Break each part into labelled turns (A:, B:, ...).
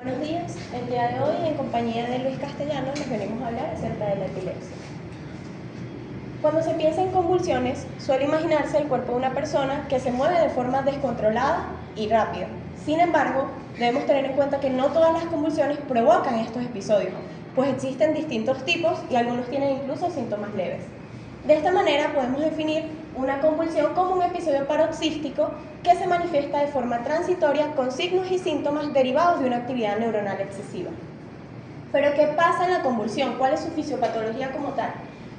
A: Buenos días, el día de hoy en compañía de Luis Castellanos les venimos a hablar acerca de la epilepsia. Cuando se piensa en convulsiones, suele imaginarse el cuerpo de una persona que se mueve de forma descontrolada y rápida. Sin embargo, debemos tener en cuenta que no todas las convulsiones provocan estos episodios, pues existen distintos tipos y algunos tienen incluso síntomas leves. De esta manera podemos definir una convulsión como un episodio paroxístico que se manifiesta de forma transitoria con signos y síntomas derivados de una actividad neuronal excesiva. Pero ¿qué pasa en la convulsión? ¿Cuál es su fisiopatología como tal?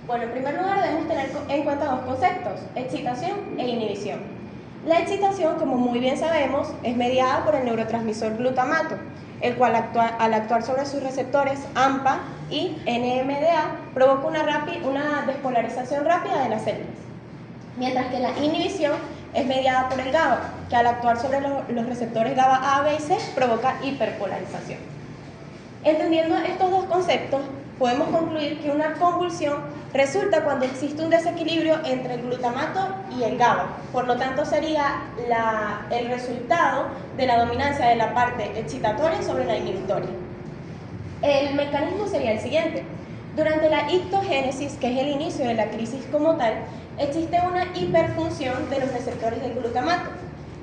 A: Bueno, en primer lugar debemos tener en cuenta dos conceptos, excitación e inhibición. La excitación, como muy bien sabemos, es mediada por el neurotransmisor glutamato, el cual al actuar sobre sus receptores AMPA y NMDA provoca una despolarización rápida de las células. Mientras que la inhibición es mediada por el GABA, que al actuar sobre los receptores GABA A, B y C provoca hiperpolarización. Entendiendo estos dos conceptos, podemos concluir que una convulsión resulta cuando existe un desequilibrio entre el glutamato y el GABA. Por lo tanto, sería el resultado de la dominancia de la parte excitatoria sobre la inhibitoria. El mecanismo sería el siguiente. Durante la ictogénesis, que es el inicio de la crisis como tal, existe una hiperfunción de los receptores del glutamato.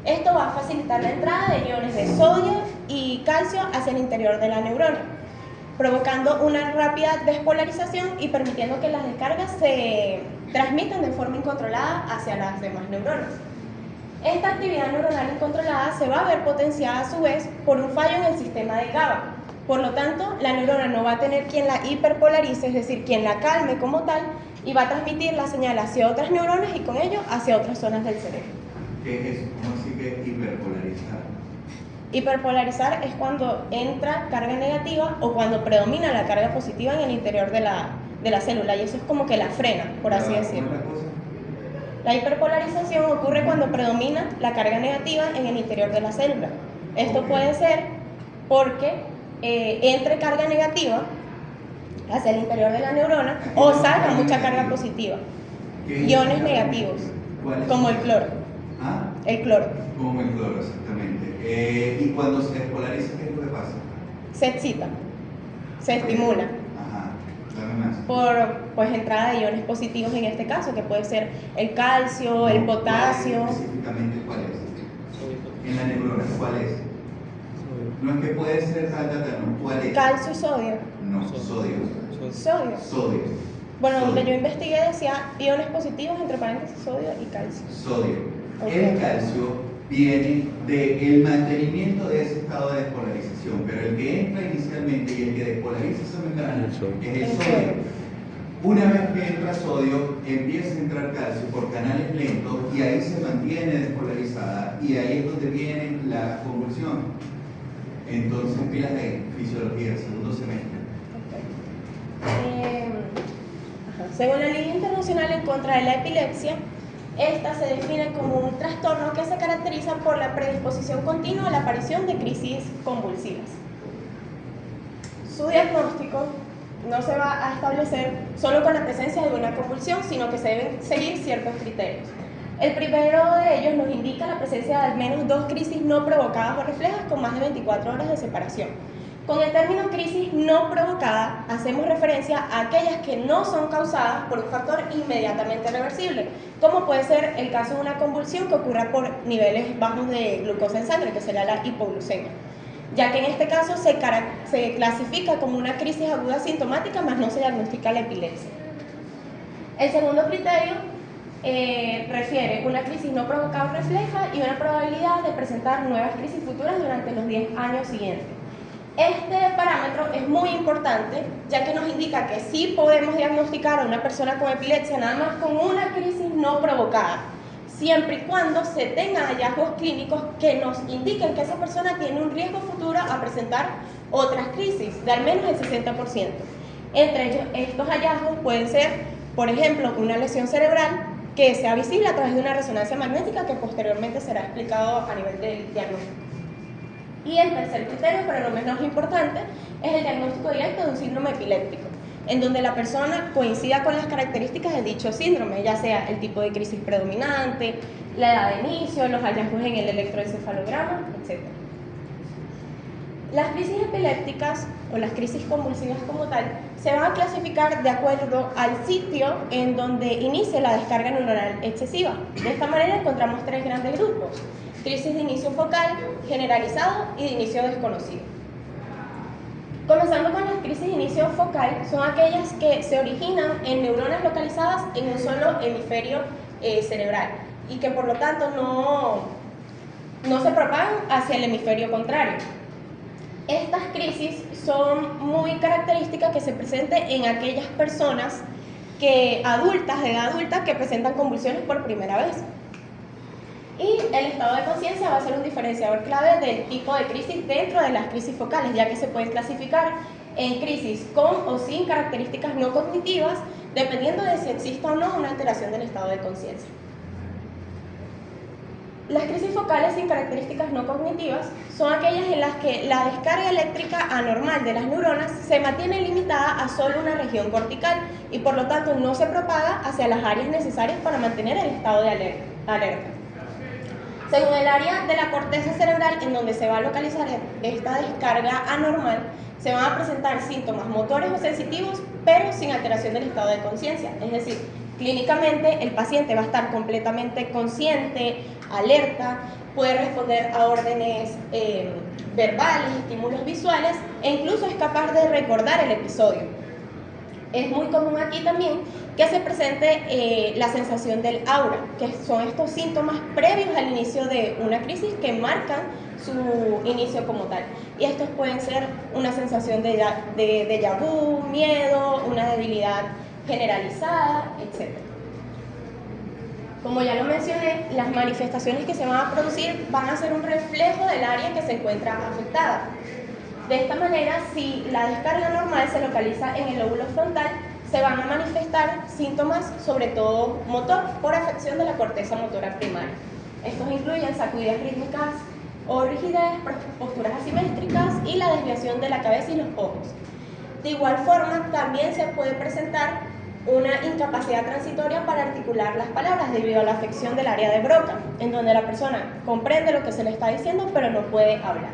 A: Esto va a facilitar la entrada de iones de sodio y calcio hacia el interior de la neurona, provocando una rápida despolarización y permitiendo que las descargas se transmitan de forma incontrolada hacia las demás neuronas. Esta actividad neuronal incontrolada se va a ver potenciada a su vez por un fallo en el sistema de GABA. Por lo tanto, la neurona no va a tener quien la hiperpolarice, es decir, quien la calme como tal, y va a transmitir la señal hacia otras neuronas y con ello hacia otras zonas del cerebro.
B: ¿Qué es eso? ¿Cómo así que es hiperpolarizar?
A: Hiperpolarizar es cuando entra carga negativa o cuando predomina la carga positiva en el interior de la célula, y eso es como que la frena, por así decirlo. La hiperpolarización ocurre cuando predomina la carga negativa en el interior de la célula. Esto puede ser porque entre carga negativa hacia el interior de la neurona o salga mucha carga positiva. Iones negativos, como el cloro.
B: ¿Ah?
A: El cloro.
B: Como el cloro, exactamente. Y cuando se despolariza, ¿qué es lo que pasa?
A: Se excita, se estimula.
B: Ajá, dame más.
A: Por pues, entrada de iones positivos en este caso, que puede ser el calcio, el potasio.
B: Específicamente, ¿cuál es? En la neurona, ¿cuál es? No es que puede ser tal, no, ¿cuál es?
A: Calcio y sodio.
B: No, sodio.
A: Sodio.
B: Sodio.
A: Bueno,
B: sodio.
A: donde yo investigué decía iones positivos, entre paréntesis, sodio y calcio.
B: Sodio.
A: Okay.
B: El calcio viene del mantenimiento de ese estado de despolarización, pero el que entra inicialmente y el que despolariza esa membrana es el sodio. Una vez que entra sodio, empieza a entrar calcio por canales lentos y ahí se mantiene despolarizada y ahí es donde viene la convulsión. Entonces, pilas de fisiología, segundo semestre.
A: Según la Liga Internacional en contra de la Epilepsia, esta se define como un trastorno que se caracteriza por la predisposición continua a la aparición de crisis convulsivas. Su diagnóstico no se va a establecer solo con la presencia de una convulsión, sino que se deben seguir ciertos criterios. El primero de ellos nos indica la presencia de al menos 2 crisis no provocadas o reflejas con más de 24 horas de separación. Con el término crisis no provocada hacemos referencia a aquellas que no son causadas por un factor inmediatamente reversible, como puede ser el caso de una convulsión que ocurra por niveles bajos de glucosa en sangre, que sería la hipoglucemia, ya que en este caso se clasifica como una crisis aguda sintomática, mas no se diagnostica la epilepsia. El segundo criterio refiere una crisis no provocada o refleja y una probabilidad de presentar nuevas crisis futuras durante los 10 años siguientes. Este parámetro es muy importante, ya que nos indica que sí podemos diagnosticar a una persona con epilepsia nada más con una crisis no provocada, siempre y cuando se tengan hallazgos clínicos que nos indiquen que esa persona tiene un riesgo futuro a presentar otras crisis de al menos el 60%. Entre ellos, estos hallazgos pueden ser, por ejemplo, una lesión cerebral que sea visible a través de una resonancia magnética que posteriormente será explicado a nivel del diagnóstico. Y el tercer criterio, pero no menos importante, es el diagnóstico directo de un síndrome epiléptico, en donde la persona coincida con las características de dicho síndrome, ya sea el tipo de crisis predominante, la edad de inicio, los hallazgos en el electroencefalograma, etc. Las crisis epilépticas o las crisis convulsivas como tal se van a clasificar de acuerdo al sitio en donde inicie la descarga neuronal excesiva. De esta manera encontramos tres grandes grupos: crisis de inicio focal, generalizado y de inicio desconocido. Comenzando con las crisis de inicio focal, son aquellas que se originan en neuronas localizadas en un solo hemisferio cerebral y que por lo tanto no se propagan hacia el hemisferio contrario. Estas crisis son muy características que se presenten en aquellas personas adultas, de edad adulta, que presentan convulsiones por primera vez. Y el estado de conciencia va a ser un diferenciador clave del tipo de crisis dentro de las crisis focales, ya que se pueden clasificar en crisis con o sin características no cognitivas, dependiendo de si exista o no una alteración del estado de conciencia. Las crisis focales sin características no cognitivas son aquellas en las que la descarga eléctrica anormal de las neuronas se mantiene limitada a solo una región cortical y por lo tanto no se propaga hacia las áreas necesarias para mantener el estado de alerta. Según el área de la corteza cerebral en donde se va a localizar esta descarga anormal, se van a presentar síntomas motores o sensitivos, pero sin alteración del estado de conciencia. Es decir, clínicamente el paciente va a estar completamente consciente, alerta, puede responder a órdenes verbales, estímulos visuales e incluso es capaz de recordar el episodio. Es muy común aquí también que se presente la sensación del aura, que son estos síntomas previos al inicio de una crisis que marcan su inicio como tal. Y estos pueden ser una sensación de déjà vu, miedo, una debilidad generalizada, etc. Como ya lo mencioné, las manifestaciones que se van a producir van a ser un reflejo del área que se encuentra afectada. De esta manera, si la descarga normal se localiza en el lóbulo frontal, se van a manifestar síntomas, sobre todo motor, por afección de la corteza motora primaria. Estos incluyen sacudidas rítmicas o rigidez, posturas asimétricas y la desviación de la cabeza y los ojos. De igual forma, también se puede presentar una incapacidad transitoria para articular las palabras debido a la afección del área de Broca, en donde la persona comprende lo que se le está diciendo pero no puede hablar.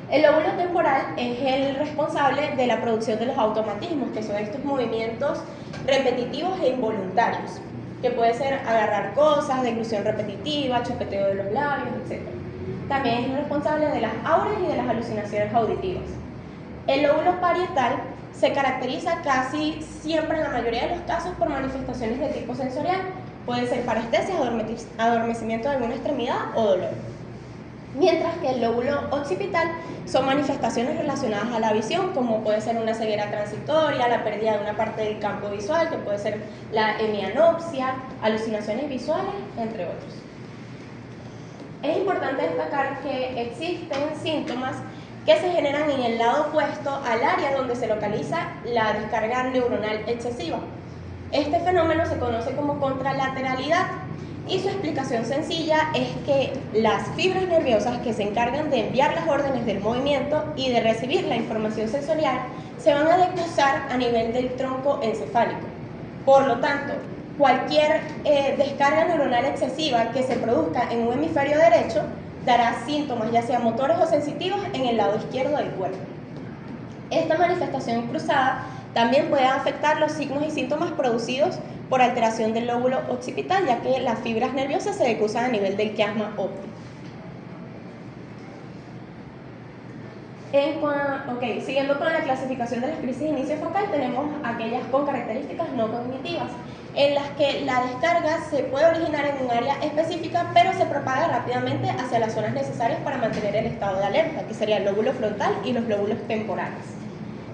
A: El lóbulo temporal es el responsable de la producción de los automatismos, que son estos movimientos repetitivos e involuntarios, que puede ser agarrar cosas, deglución repetitiva, chupeteo de los labios, etc. También es el responsable de las auras y de las alucinaciones auditivas. El lóbulo parietal se caracteriza casi siempre, en la mayoría de los casos, por manifestaciones de tipo sensorial. Puede ser parestesia, adormecimiento de alguna extremidad o dolor. Mientras que el lóbulo occipital son manifestaciones relacionadas a la visión, como puede ser una ceguera transitoria, la pérdida de una parte del campo visual, que puede ser la hemianopsia, alucinaciones visuales, entre otros. Es importante destacar que existen síntomas que se generan en el lado opuesto al área donde se localiza la descarga neuronal excesiva. Este fenómeno se conoce como contralateralidad y su explicación sencilla es que las fibras nerviosas que se encargan de enviar las órdenes del movimiento y de recibir la información sensorial se van a decursar a nivel del tronco encefálico. Por lo tanto, cualquier descarga neuronal excesiva que se produzca en un hemisferio derecho dará síntomas, ya sea motores o sensitivos, en el lado izquierdo del cuerpo. Esta manifestación cruzada también puede afectar los signos y síntomas producidos por alteración del lóbulo occipital, ya que las fibras nerviosas se decursan a nivel del quiasma óptico. Siguiendo con la clasificación de las crisis de inicio focal, tenemos aquellas con características no cognitivas, en las que la descarga se puede originar en un área específica, pero se propaga rápidamente hacia las zonas necesarias para mantener el estado de alerta, que sería el lóbulo frontal y los lóbulos temporales.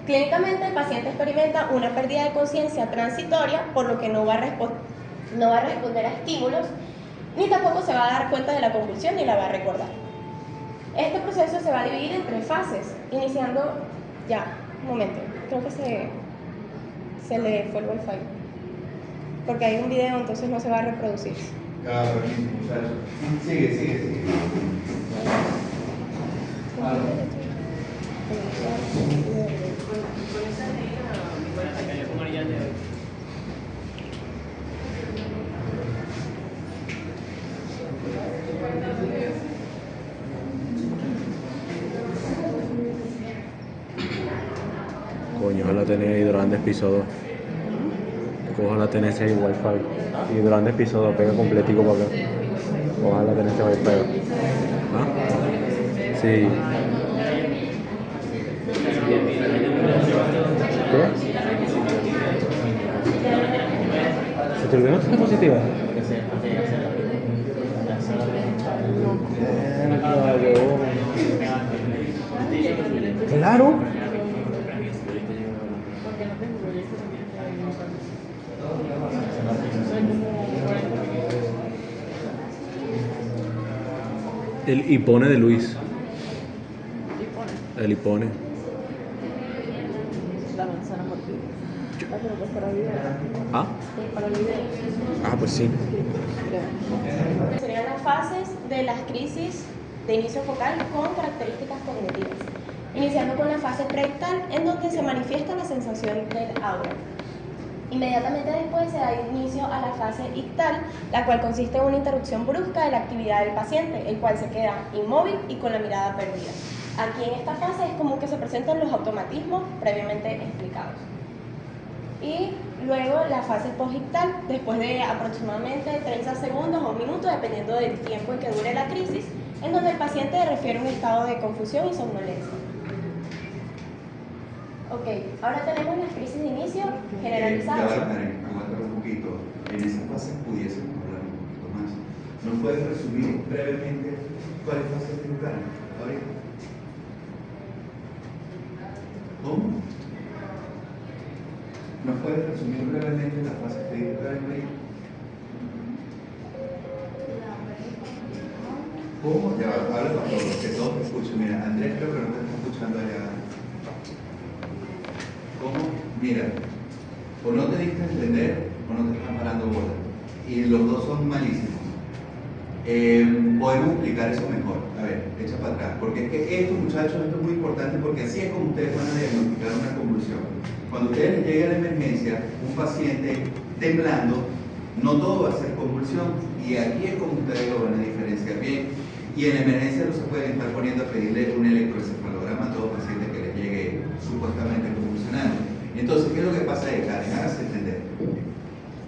A: Clínicamente, el paciente experimenta una pérdida de conciencia transitoria, por lo que no va a responder a estímulos, ni tampoco se va a dar cuenta de la convulsión ni la va a recordar. Este proceso se va a dividir en 3 fases, iniciando... un momento, creo que se le fue el wifi, porque hay un video, entonces no se va a reproducir.
B: Sigue.
C: Coño, ojalá tener Hidrolandes piso 2. Ojalá tener ese Wi-Fi. Hidrolandes piso 2, pega completico para acá. Ojalá tener ese Wi-Fi. ¿Ah? Sí. ¿Qué? ¿Se te olvidó esta diapositiva? Claro. El hipone de Luis. El hipone.
A: La manzana mordida. Pero pues para video.
C: ¿Ah?
A: Para video.
C: Ah, pues sí.
A: Serían las fases de las crisis de inicio focal con características cognitivas. Iniciando con la fase preictal, en donde se manifiesta la sensación del aura. Inmediatamente después se da inicio a la fase ictal, la cual consiste en una interrupción brusca de la actividad del paciente, el cual se queda inmóvil y con la mirada perdida. Aquí en esta fase es común que se presenten los automatismos previamente explicados. Y luego la fase posictal, después de aproximadamente 30 segundos o un minuto, dependiendo del tiempo en que dure la crisis, en donde el paciente refiere un estado de confusión y somnolencia. Ok, ahora tenemos las crisis de inicio generalizadas.
B: Ya va, Karen, aguántame un poquito. En esa fase pudiésemos hablar un poquito más. ¿Nos puedes resumir brevemente cuáles fases te tocaron ahorita? ¿Cómo? ¿Nos puedes resumir brevemente las fases que te tocaron ahí? ¿Cómo? Ya va, habla para todos, que todos te escuchen. Mira, Andrés creo que no te está escuchando allá. ¿Cómo? Mira, o no te diste a entender o no te están parando bola. Y los dos son malísimos. Podemos explicar eso mejor. A ver, echa para atrás. Porque es que esto, muchachos, esto es muy importante porque así es como ustedes van a diagnosticar una convulsión. Cuando ustedes les llegue a la emergencia, un paciente temblando, no todo va a ser convulsión. Y aquí es como ustedes lo van a diferenciar bien. Y en emergencia no se pueden estar poniendo a pedirle un electroencefalograma a todo paciente que les llegue supuestamente convulsionando. Entonces, ¿qué es lo que pasa ahí, Karen? Hágase entender.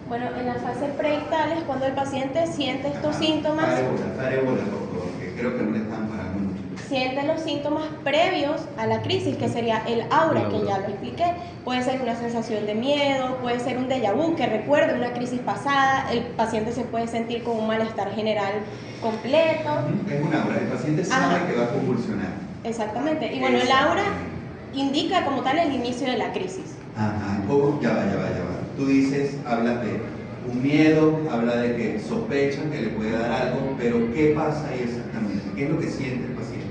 A: Bueno, en la fase preictal es cuando el paciente siente estos síntomas.
B: Pare bola, por favor, que creo que no le están parando mucho.
A: Siente los síntomas previos a la crisis, que sería el aura, que ya lo expliqué. Puede ser una sensación de miedo, puede ser un déjà vu, que recuerde una crisis pasada. El paciente se puede sentir con un malestar general completo.
B: Es un aura, el paciente sabe que va a convulsionar.
A: Exactamente. Y bueno, el aura indica como tal el inicio de la crisis.
B: Ajá, ya va. Tú dices, hablas de un miedo, habla de que sospechan que le puede dar algo, pero ¿qué pasa ahí exactamente? ¿Qué es lo que siente el paciente?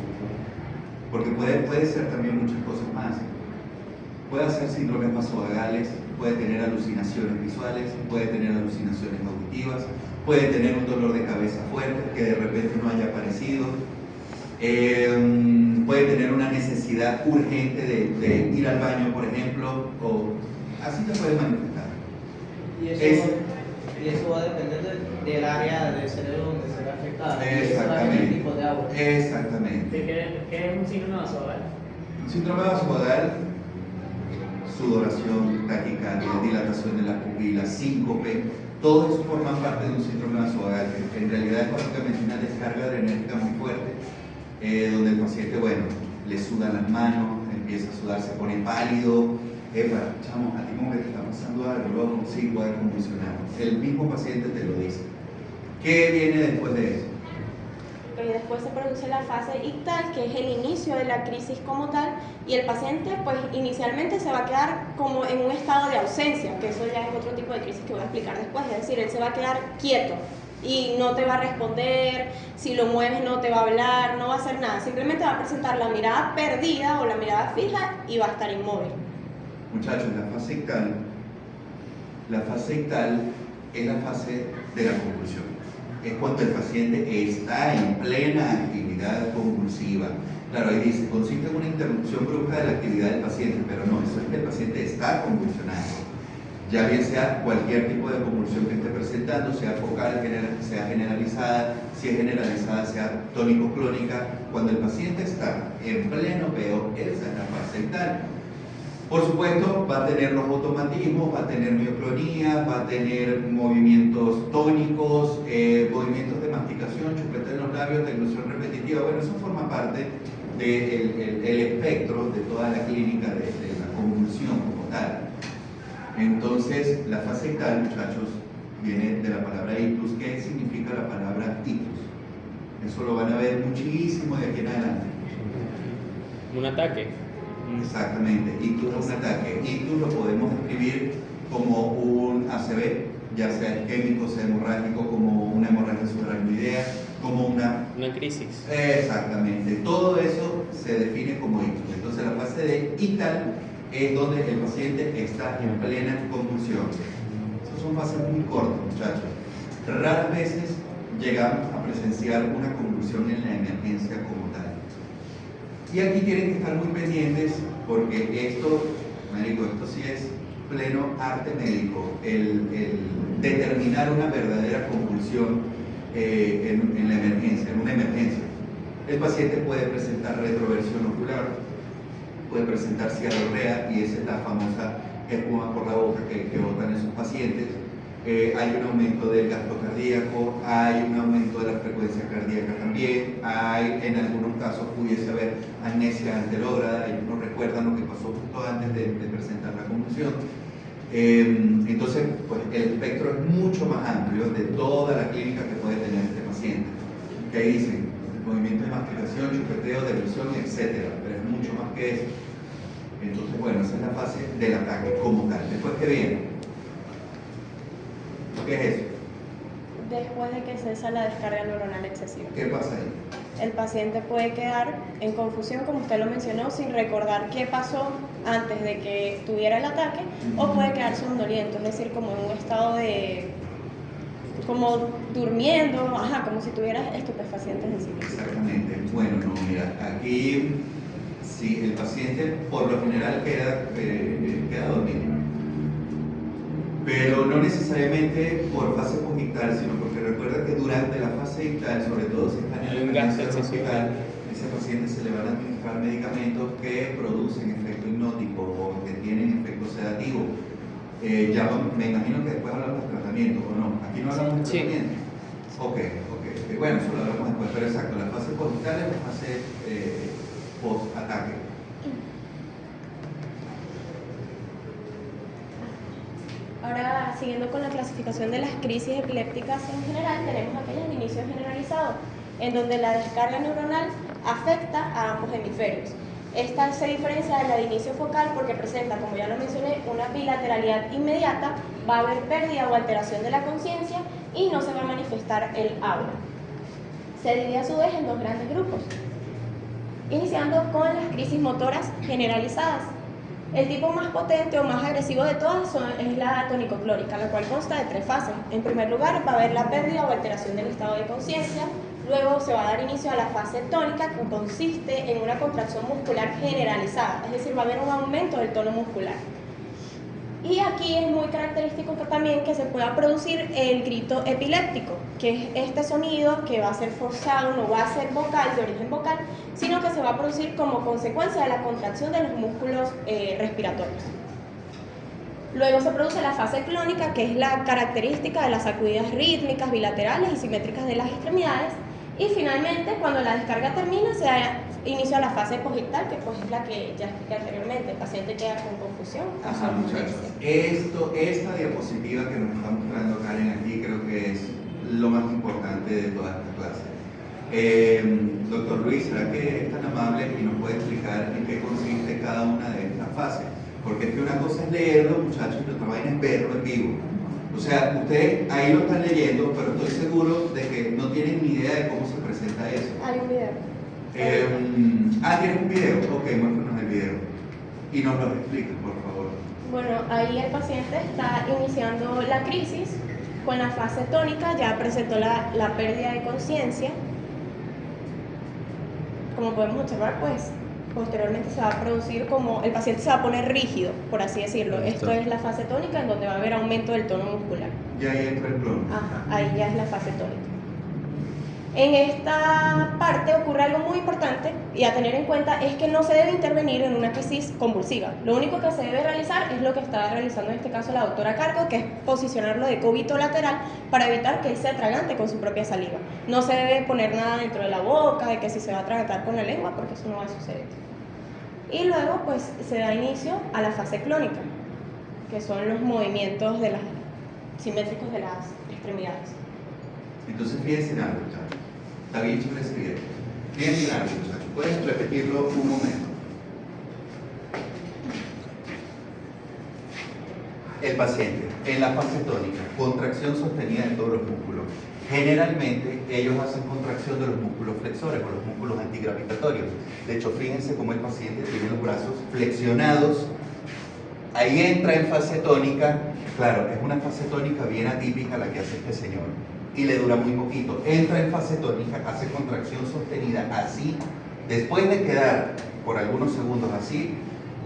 B: Porque puede ser también muchas cosas más. Puede hacer síndromes vasovagales, puede tener alucinaciones visuales, puede tener alucinaciones auditivas, puede tener un dolor de cabeza fuerte que de repente no haya aparecido, puede tener una necesidad urgente de ir al baño, por ejemplo, o así te puede manifestar.
D: Y eso va a depender del área del cerebro donde se ve afectada.
B: Exactamente.
D: El tipo de agua.
B: Exactamente.
E: ¿Qué es un síndrome vasovagal?
B: Un síndrome vasovagal, sudoración, taquicardia, dilatación de las pupilas, síncope, todo eso forma parte de un síndrome vasovagal, que en realidad es básicamente una descarga adrenérgica muy fuerte, donde el paciente, bueno, le sudan las manos, empieza a sudar, se pone pálido. Chamo, a ti como que te está pasando algo, luego sí puede convulsionar. El mismo paciente te lo dice. ¿Qué viene después de eso?
A: Y después se produce la fase ictal, que es el inicio de la crisis como tal, y el paciente pues inicialmente se va a quedar como en un estado de ausencia, que eso ya es otro tipo de crisis que voy a explicar después, es decir, él se va a quedar quieto y no te va a responder, si lo mueves no te va a hablar, no va a hacer nada, simplemente va a presentar la mirada perdida o la mirada fija y va a estar inmóvil.
B: Muchachos, la fase ictal es la fase de la convulsión. Es cuando el paciente está en plena actividad convulsiva. Claro, ahí dice, consiste en una interrupción brusca de la actividad del paciente, pero no, eso es que el paciente está convulsionando. Ya bien sea cualquier tipo de convulsión que esté presentando, sea focal, sea generalizada, si es generalizada, sea tónico-clónica, cuando el paciente está en pleno peo, esa es la fase ictal. Por supuesto, va a tener los automatismos, va a tener mioclonía, va a tener movimientos tónicos, movimientos de masticación, chupete en los labios, deglución repetitiva. Bueno, eso forma parte del espectro de toda la clínica de la convulsión como tal. Entonces, la fase ictal, muchachos, viene de la palabra ictus. ¿Qué significa la palabra ictus? Eso lo van a ver muchísimo de aquí en adelante.
F: Un ataque.
B: Exactamente, ictus es un ataque. Ictus lo podemos describir como un ACV, ya sea isquémico, sea hemorrágico, como una hemorragia subaracnoidea, como una
F: crisis.
B: Exactamente, todo eso se define como ictus. Entonces la fase de ictal es donde el paciente está en plena convulsión. Esas son fases muy cortas, muchachos. Raras veces llegamos a presenciar una convulsión en la emergencia como tal. Y aquí tienen que estar muy pendientes porque esto, marico, esto sí es pleno arte médico, el determinar una verdadera convulsión en la emergencia, en una emergencia. El paciente puede presentar retroversión ocular, puede presentar cialorrea, y esa es la famosa espuma por la boca que botan esos pacientes. Hay un aumento del gasto cardíaco, hay un aumento de la frecuencia cardíaca también, hay en algunos casos pudiese haber amnesia anterógrada, ellos no recuerdan lo que pasó justo antes de presentar la convulsión. Entonces, pues, el espectro es mucho más amplio de toda la clínica que puede tener este paciente. ¿Qué dicen? Movimiento de masticación, chupeteo, deglución, etc. Pero es mucho más que eso. Entonces, bueno, esa es la fase del ataque como tal. Después, ¿qué viene? ¿Qué es eso?
A: Después de que cesa la descarga neuronal excesiva.
B: ¿Qué pasa ahí?
A: El paciente puede quedar en confusión, como usted lo mencionó, sin recordar qué pasó antes de que tuviera el ataque, o puede quedar somnoliento, es decir, como en un estado de... como durmiendo, como si tuviera estupefacientes encima.
B: Exactamente. Bueno, no, mira, aquí sí, el paciente por lo general queda dormido. Pero no necesariamente por fase posictal, sino porque recuerda que durante la fase ictal, sobre todo si está en el gasto hospital, ese paciente se le van a administrar medicamentos que producen efecto hipnótico o que tienen efecto sedativo. Me imagino que después hablamos de tratamiento, ¿o no? Aquí no hablamos de tratamiento. Ok. Bueno, eso lo hablamos después, pero exacto, la fase posictal es la fase post-ataque.
A: Ahora, siguiendo con la clasificación de las crisis epilépticas en general, tenemos aquellas de inicio generalizado, en donde la descarga neuronal afecta a ambos hemisferios. Esta se diferencia de la de inicio focal porque presenta, como ya lo mencioné, una bilateralidad inmediata, va a haber pérdida o alteración de la conciencia y no se va a manifestar el aura. Se divide a su vez en dos grandes grupos, iniciando con las crisis motoras generalizadas. El tipo más potente o más agresivo de todas es la tónico-clórica, la cual consta de tres fases. En primer lugar, va a haber la pérdida o alteración del estado de conciencia. Luego se va a dar inicio a la fase tónica, que consiste en una contracción muscular generalizada, es decir, va a haber un aumento del tono muscular. Y aquí es muy característico también que se pueda producir el grito epiléptico, que es este sonido que va a ser forzado, no va a ser vocal, de origen vocal, sino que se va a producir como consecuencia de la contracción de los músculos respiratorios. Luego se produce la fase clónica, que es la característica de las sacudidas rítmicas, bilaterales y simétricas de las extremidades. Y finalmente, cuando la descarga termina, se da inicio a la fase posictal, que pues es la que ya expliqué anteriormente. El paciente queda con confusión.
B: Ajá, muchachos. Esta diapositiva que nos está mostrando Karen aquí creo que es lo más importante de toda esta clase. Doctor Luis, ¿será que es tan amable y nos puede explicar en qué consiste cada una de estas fases? Porque es que una cosa es leerlo, muchachos, y otra vaina es verlo en vivo. O sea, ustedes ahí lo están leyendo, pero estoy seguro de que no tienen ni idea de cómo se presenta eso.
A: Hay un video.
B: ¿Tienes un video? Ok, muéstranos el video. Y nos lo explicas, por favor.
A: Bueno, ahí el paciente está iniciando la crisis con la fase tónica, ya presentó la pérdida de conciencia. Como podemos observar, pues posteriormente se va a producir como el paciente se va a poner rígido, por así decirlo. Esto es la fase tónica, en donde va a haber aumento del tono muscular.
B: Ya ahí entra el plomo.
A: Ajá, ahí ya es la fase tónica. En esta parte ocurre algo muy importante y a tener en cuenta es que no se debe intervenir en una crisis convulsiva. Lo único que se debe realizar es lo que está realizando en este caso la doctora Cargo, que es posicionarlo de cúbito lateral para evitar que él se atragante con su propia saliva. No se debe poner nada dentro de la boca, de que si se va a atragantar con la lengua, porque eso no va a suceder. Y luego pues se da inicio a la fase clónica, que son los movimientos simétricos de las extremidades.
B: Entonces fíjense en algo, muchachos. Está bien chévere ese video. Fíjense en algo, muchachos. ¿Pueden repetirlo un momento? El paciente, en la fase tónica, contracción sostenida de todos los músculos. Generalmente ellos hacen contracción de los músculos flexores o los músculos antigravitatorios. De hecho, fíjense cómo el paciente tiene los brazos flexionados. Ahí entra en fase tónica. Claro, es una fase tónica bien atípica la que hace este señor. Y le dura muy poquito. Entra en fase tónica, hace contracción sostenida así. Después de quedar por algunos segundos así,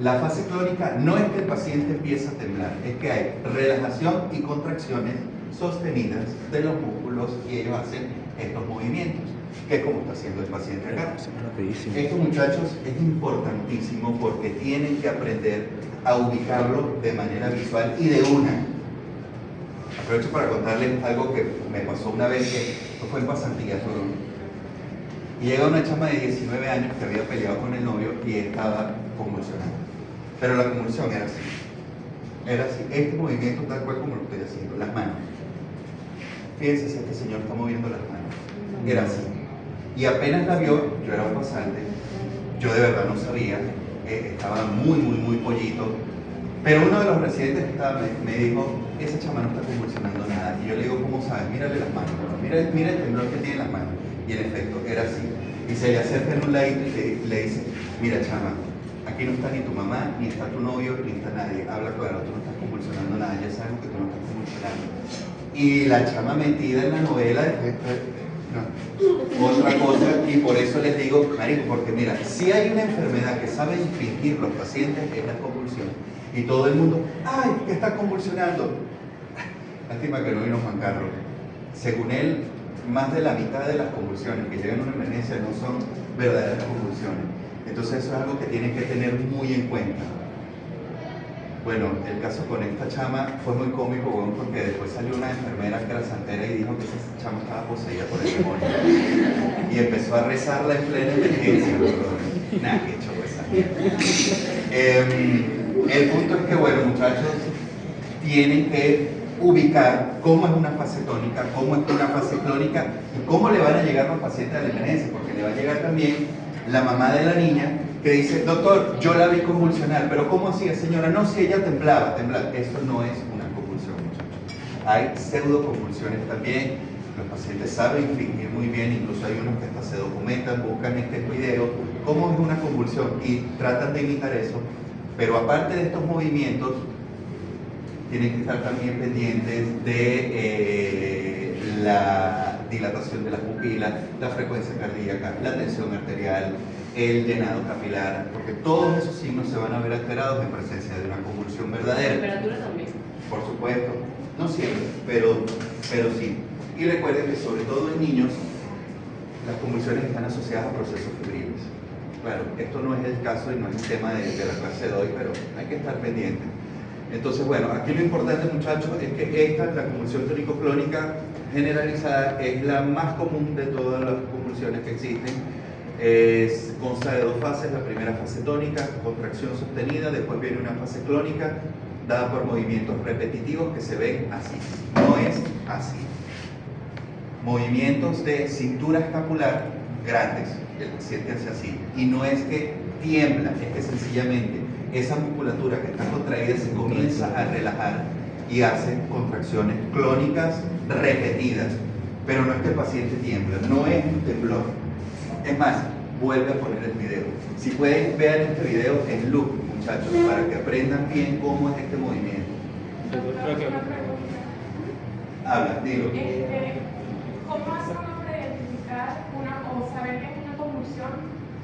B: la fase clónica no es que el paciente empiece a temblar, es que hay relajación y contracciones sostenidas de los músculos y ellos hacen estos movimientos, que es como está haciendo el paciente acá. Esto, muchachos, es importantísimo porque tienen que aprender a ubicarlo de manera visual y de una. Aprovecho para contarles algo que me pasó una vez, que fue en pasantías. Y llega una chama de 19 años que había peleado con el novio y estaba convulsionando. Pero la convulsión era así. Era así. Este movimiento tal cual como lo estoy haciendo. Las manos. Fíjense si este señor está moviendo las manos. Era así. Y apenas la vio, yo era un pasante, yo de verdad no sabía, estaba muy pollito. Pero uno de los residentes que estaba me dijo, esa chama no está convulsionando nada. Y yo le digo, ¿cómo sabes? Mírale las manos. Mira el temblor que tiene en las manos. Y en efecto, era así. Y se le acerca en un ladito y le dice, mira chama, aquí no está ni tu mamá, ni está tu novio, ni está nadie. Habla claro, tú no estás convulsionando nada, ya sabemos que tú no estás convulsionando. Y la chama metida en la novela, otra cosa, y por eso les digo, marico, porque mira, si hay una enfermedad que saben infringir los pacientes es la convulsión. Y todo el mundo, ¡ay, que está convulsionando! Lástima que no vino Juan Carlos. Según él, más de la mitad de las convulsiones que llegan a una emergencia no son verdaderas convulsiones. Entonces eso es algo que tienen que tener muy en cuenta. Bueno, el caso con esta chama fue muy cómico, bueno, porque después salió una enfermera que era santera y dijo que esa chama estaba poseída por el demonio. Y empezó a rezarla en plena emergencia. Nada, qué show esa. El punto es que, bueno, muchachos, tienen que ubicar cómo es una fase tónica, cómo es una fase clónica y cómo le van a llegar los pacientes a la emergencia, porque le va a llegar también la mamá de la niña que dice, doctor, yo la vi convulsionar, pero ¿cómo hacía, señora? No, si ella temblaba. Eso no es una convulsión, muchachos. Hay pseudoconvulsiones también, los pacientes saben infringir muy bien, incluso hay unos que hasta se documentan, buscan este video, cómo es una convulsión y tratan de imitar eso, pero aparte de estos movimientos, tienen que estar también pendientes de la dilatación de las pupilas, la frecuencia cardíaca, la tensión arterial, el llenado capilar, porque todos esos signos se van a ver alterados en presencia de una convulsión verdadera.
E: La temperatura también.
B: Por supuesto, no siempre, pero sí. Y recuerden que sobre todo en niños, las convulsiones están asociadas a procesos febriles. Claro, esto no es el caso y no es el tema de la clase de hoy, pero hay que estar pendientes. Entonces, bueno, aquí lo importante, muchachos, es que la convulsión tónico-clónica generalizada, es la más común de todas las convulsiones que existen. Consta de dos fases: la primera fase tónica, contracción sostenida, después viene una fase clónica, dada por movimientos repetitivos que se ven así. No es así. Movimientos de cintura escapular grandes, el paciente hace así. Y no es que tiembla, es que sencillamente esa musculatura que está contraída se comienza a relajar y hace contracciones clónicas repetidas. Pero no es que el paciente tiembla, no es un temblor. Es más, vuelve a poner el video. Si pueden, vean este video en loop, muchachos, para que aprendan bien cómo es este movimiento. Habla, dilo.
G: ¿Cómo hace uno para identificar o saber que es una convulsión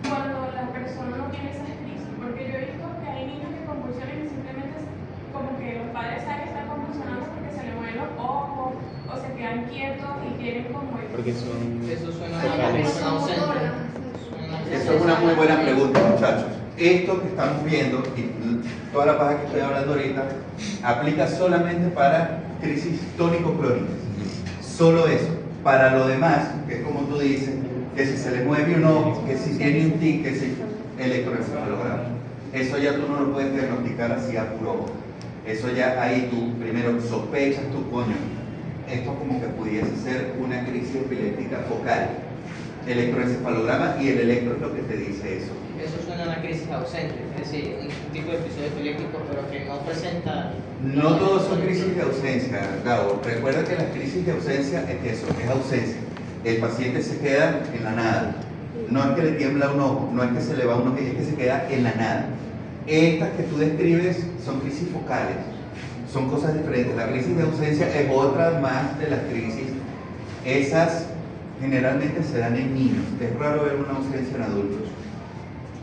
G: cuando la persona no tiene esas crisis? Porque yo he visto que hay niños que convulsionan y simplemente como que los padres saben que están convulsionando porque se le mueven los ojos o se quedan quietos y tienen como...
F: Porque son...
D: Eso suena
B: muy buena pregunta, muchachos. Esto que estamos viendo y toda la paja que estoy hablando ahorita aplica solamente para crisis tónico-clónicas. Solo eso. Para lo demás, que es como tú dices, que si se le mueve un ojo, que si tiene un tic, que si electroencefalograma. Eso ya tú no lo puedes diagnosticar así a puro ojo. Eso ya ahí tú primero sospechas tu coño. Esto como que pudiese ser una crisis epiléptica focal. Electroencefalograma y el electro es lo que te dice eso.
D: Eso suena a una crisis ausente, es decir, un tipo de episodio epiléptico, pero que no presenta.
B: No todos son crisis de ausencia, Gabo. Recuerda que las crisis de ausencia es eso, es ausencia. El paciente se queda en la nada. No es que le tiembla un ojo, no es que se le va un ojo, es que se queda en la nada. Estas que tú describes son crisis focales, son cosas diferentes. La crisis de ausencia es otra más de las crisis. Esas generalmente se dan en niños. Es raro ver una ausencia en adultos.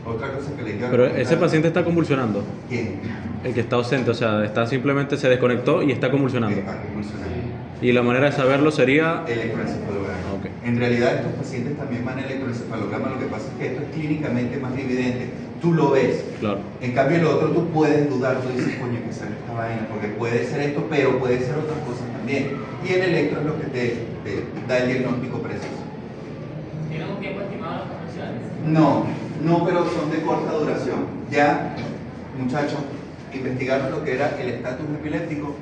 B: Otra cosa que le quiero
C: Pero
B: comentar-
C: ese paciente está convulsionando.
B: ¿Quién?
C: El que está ausente, o sea, está simplemente se desconectó y está convulsionando.
B: Está convulsionando.
C: Y la manera de saberlo sería...
B: Electroencefalograma.
C: Ok.
B: En realidad estos pacientes también van a electroencefalograma, lo que pasa es que esto es clínicamente más evidente. Tú lo ves.
C: Claro.
B: En cambio el otro tú puedes dudar, tú dices, coño, que será esta vaina, porque puede ser esto, pero puede ser otras cosas también. Y el electro es lo que te da el diagnóstico preciso.
E: ¿Tienen un tiempo estimado las convulsiones?
B: No, pero son de corta duración. Ya, muchachos, investigaron lo que era el estatus epiléptico.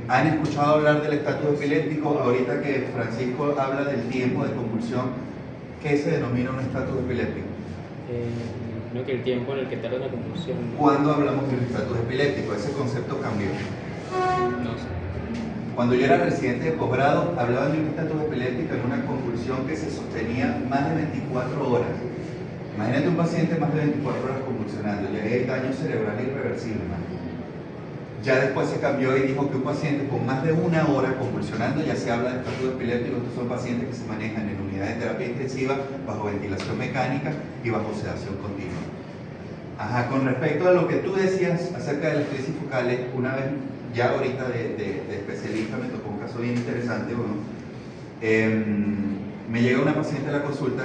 B: ¿Han escuchado hablar del estatus epiléptico? Ahorita que Francisco habla del tiempo de convulsión, ¿qué se denomina un estatus epiléptico?
F: Creo que el tiempo en el que tarda una convulsión.
B: ¿Cuándo hablamos del estatus epiléptico? Ese concepto cambió.
F: No sé.
B: Cuando yo era residente de posgrado, hablaban de un estatus epiléptico en una convulsión que se sostenía más de 24 horas. Imagínate un paciente más de 24 horas convulsionando, ya es daño cerebral irreversible, man. Ya después se cambió y dijo que un paciente con más de una hora convulsionando, ya se habla de estatus epiléptico. Estos son pacientes que se manejan en unidades de terapia intensiva, bajo ventilación mecánica y bajo sedación continua. Ajá, con respecto a lo que tú decías acerca de las crisis focales, una vez, ya ahorita de especialista, me tocó un caso bien interesante, bueno, me llega una paciente a la consulta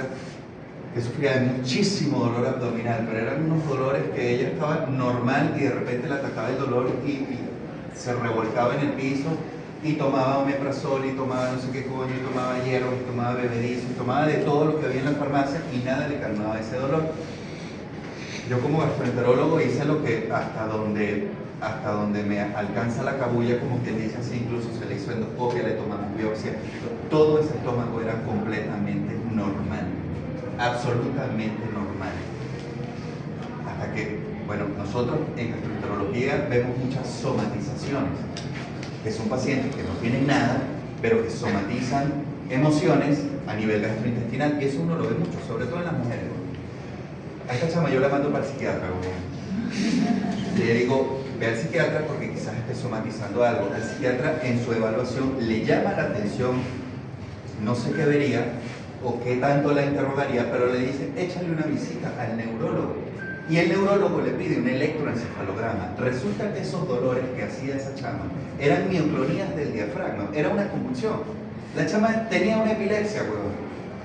B: que sufría de muchísimo dolor abdominal, pero eran unos dolores que ella estaba normal y de repente le atacaba el dolor y se revolcaba en el piso y tomaba omeprazol y tomaba no sé qué coño, y tomaba hierro, y tomaba bebedizo, y tomaba de todo lo que había en la farmacia y nada le calmaba ese dolor. Yo como gastroenterólogo hice lo que hasta donde me alcanza la cabulla, como quien dice así, incluso se le hizo endoscopia, le tomamos biopsia, todo ese estómago era completamente normal, absolutamente normal. Hasta que, bueno, nosotros en gastroenterología vemos muchas somatizaciones, que son pacientes que no tienen nada, pero que somatizan emociones a nivel gastrointestinal, y eso uno lo ve mucho, sobre todo en las mujeres. A esta chama yo la mando para el psiquiatra, y le digo, ve al psiquiatra porque quizás esté somatizando algo. El psiquiatra en su evaluación le llama la atención, no sé qué vería o qué tanto la interrogaría, pero le dice, échale una visita al neurólogo. Y el neurólogo le pide un electroencefalograma. Resulta que esos dolores que hacía esa chama eran mioclonías del diafragma, era una convulsión. La chama tenía una epilepsia, huevón,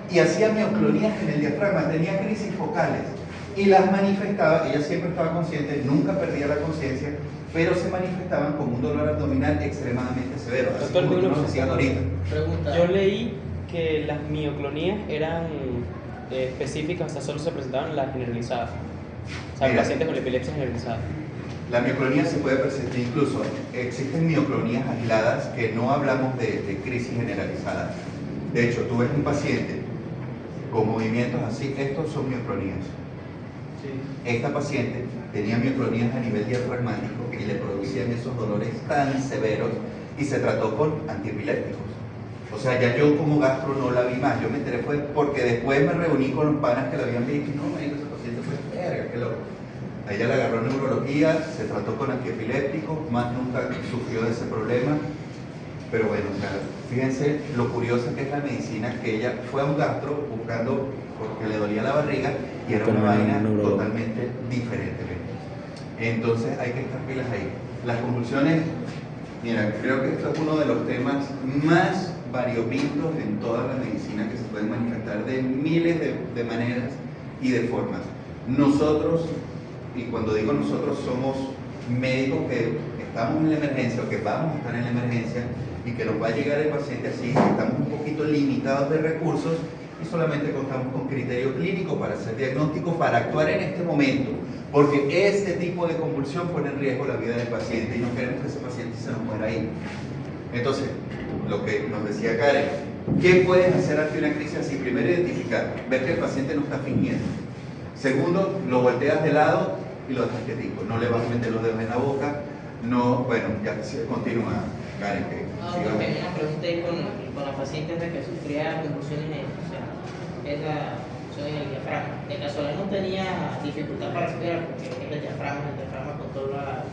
B: y hacía mioclonías en el diafragma, tenía crisis focales. Y las manifestaba, ella siempre estaba consciente, nunca perdía la conciencia, pero se manifestaban como un dolor abdominal extremadamente severo, así
F: Doctor,
B: como tú
F: una
B: nos decías ahorita.
D: Pregunta.
F: Yo leí que las mioclonías eran específicas, o sea, solo se presentaban en las generalizadas. O sea,
B: Mira.
F: pacientes con epilepsia generalizada.
B: La mioclonía se puede presentar, incluso existen mioclonías aisladas que no hablamos de crisis generalizadas. De hecho, tú ves un paciente con movimientos así, estos son mioclonías. Esta paciente tenía mioclonías a nivel diafragmático y le producían esos dolores tan severos y se trató con antiepilépticos. O sea, ya yo como gastro no la vi más, yo me enteré fue porque después me reuní con los panas que la habían visto y no, me dijo, ese paciente fue verga, qué loco. A ella la agarró en neurología, se trató con antiepilépticos, más nunca sufrió de ese problema. Pero bueno, o sea, fíjense lo curiosa que es la medicina, que ella fue a un gastro buscando porque le dolía la barriga y era una vaina totalmente diferente. Entonces hay que estar pilas ahí. Las convulsiones, mira, creo que esto es uno de los temas más variopintos en toda la medicina, que se pueden manifestar de miles de maneras y de formas. Nosotros, y cuando digo nosotros, somos médicos que estamos en la emergencia o que vamos a estar en la emergencia y que nos va a llegar el paciente así, que estamos un poquito limitados de recursos y solamente contamos con criterio clínico para hacer diagnóstico, para actuar en este momento, porque este tipo de convulsión pone en riesgo la vida del paciente y no queremos que ese paciente se nos muera ahí. Entonces, lo que nos decía Karen, ¿qué puedes hacer ante una crisis así? Primero, identificar, ver que el paciente no está fingiendo. Segundo, lo volteas de lado y lo dejas quietico, no le vas a meter los dedos en la boca, no, bueno, ya continúa, Karen, que
D: Tengo una pregunta ahí con la paciente de que sufría convulsiones, o sea, es la función en el diafragma. De casualidad no tenía dificultad para respirar porque es el diafragma controla.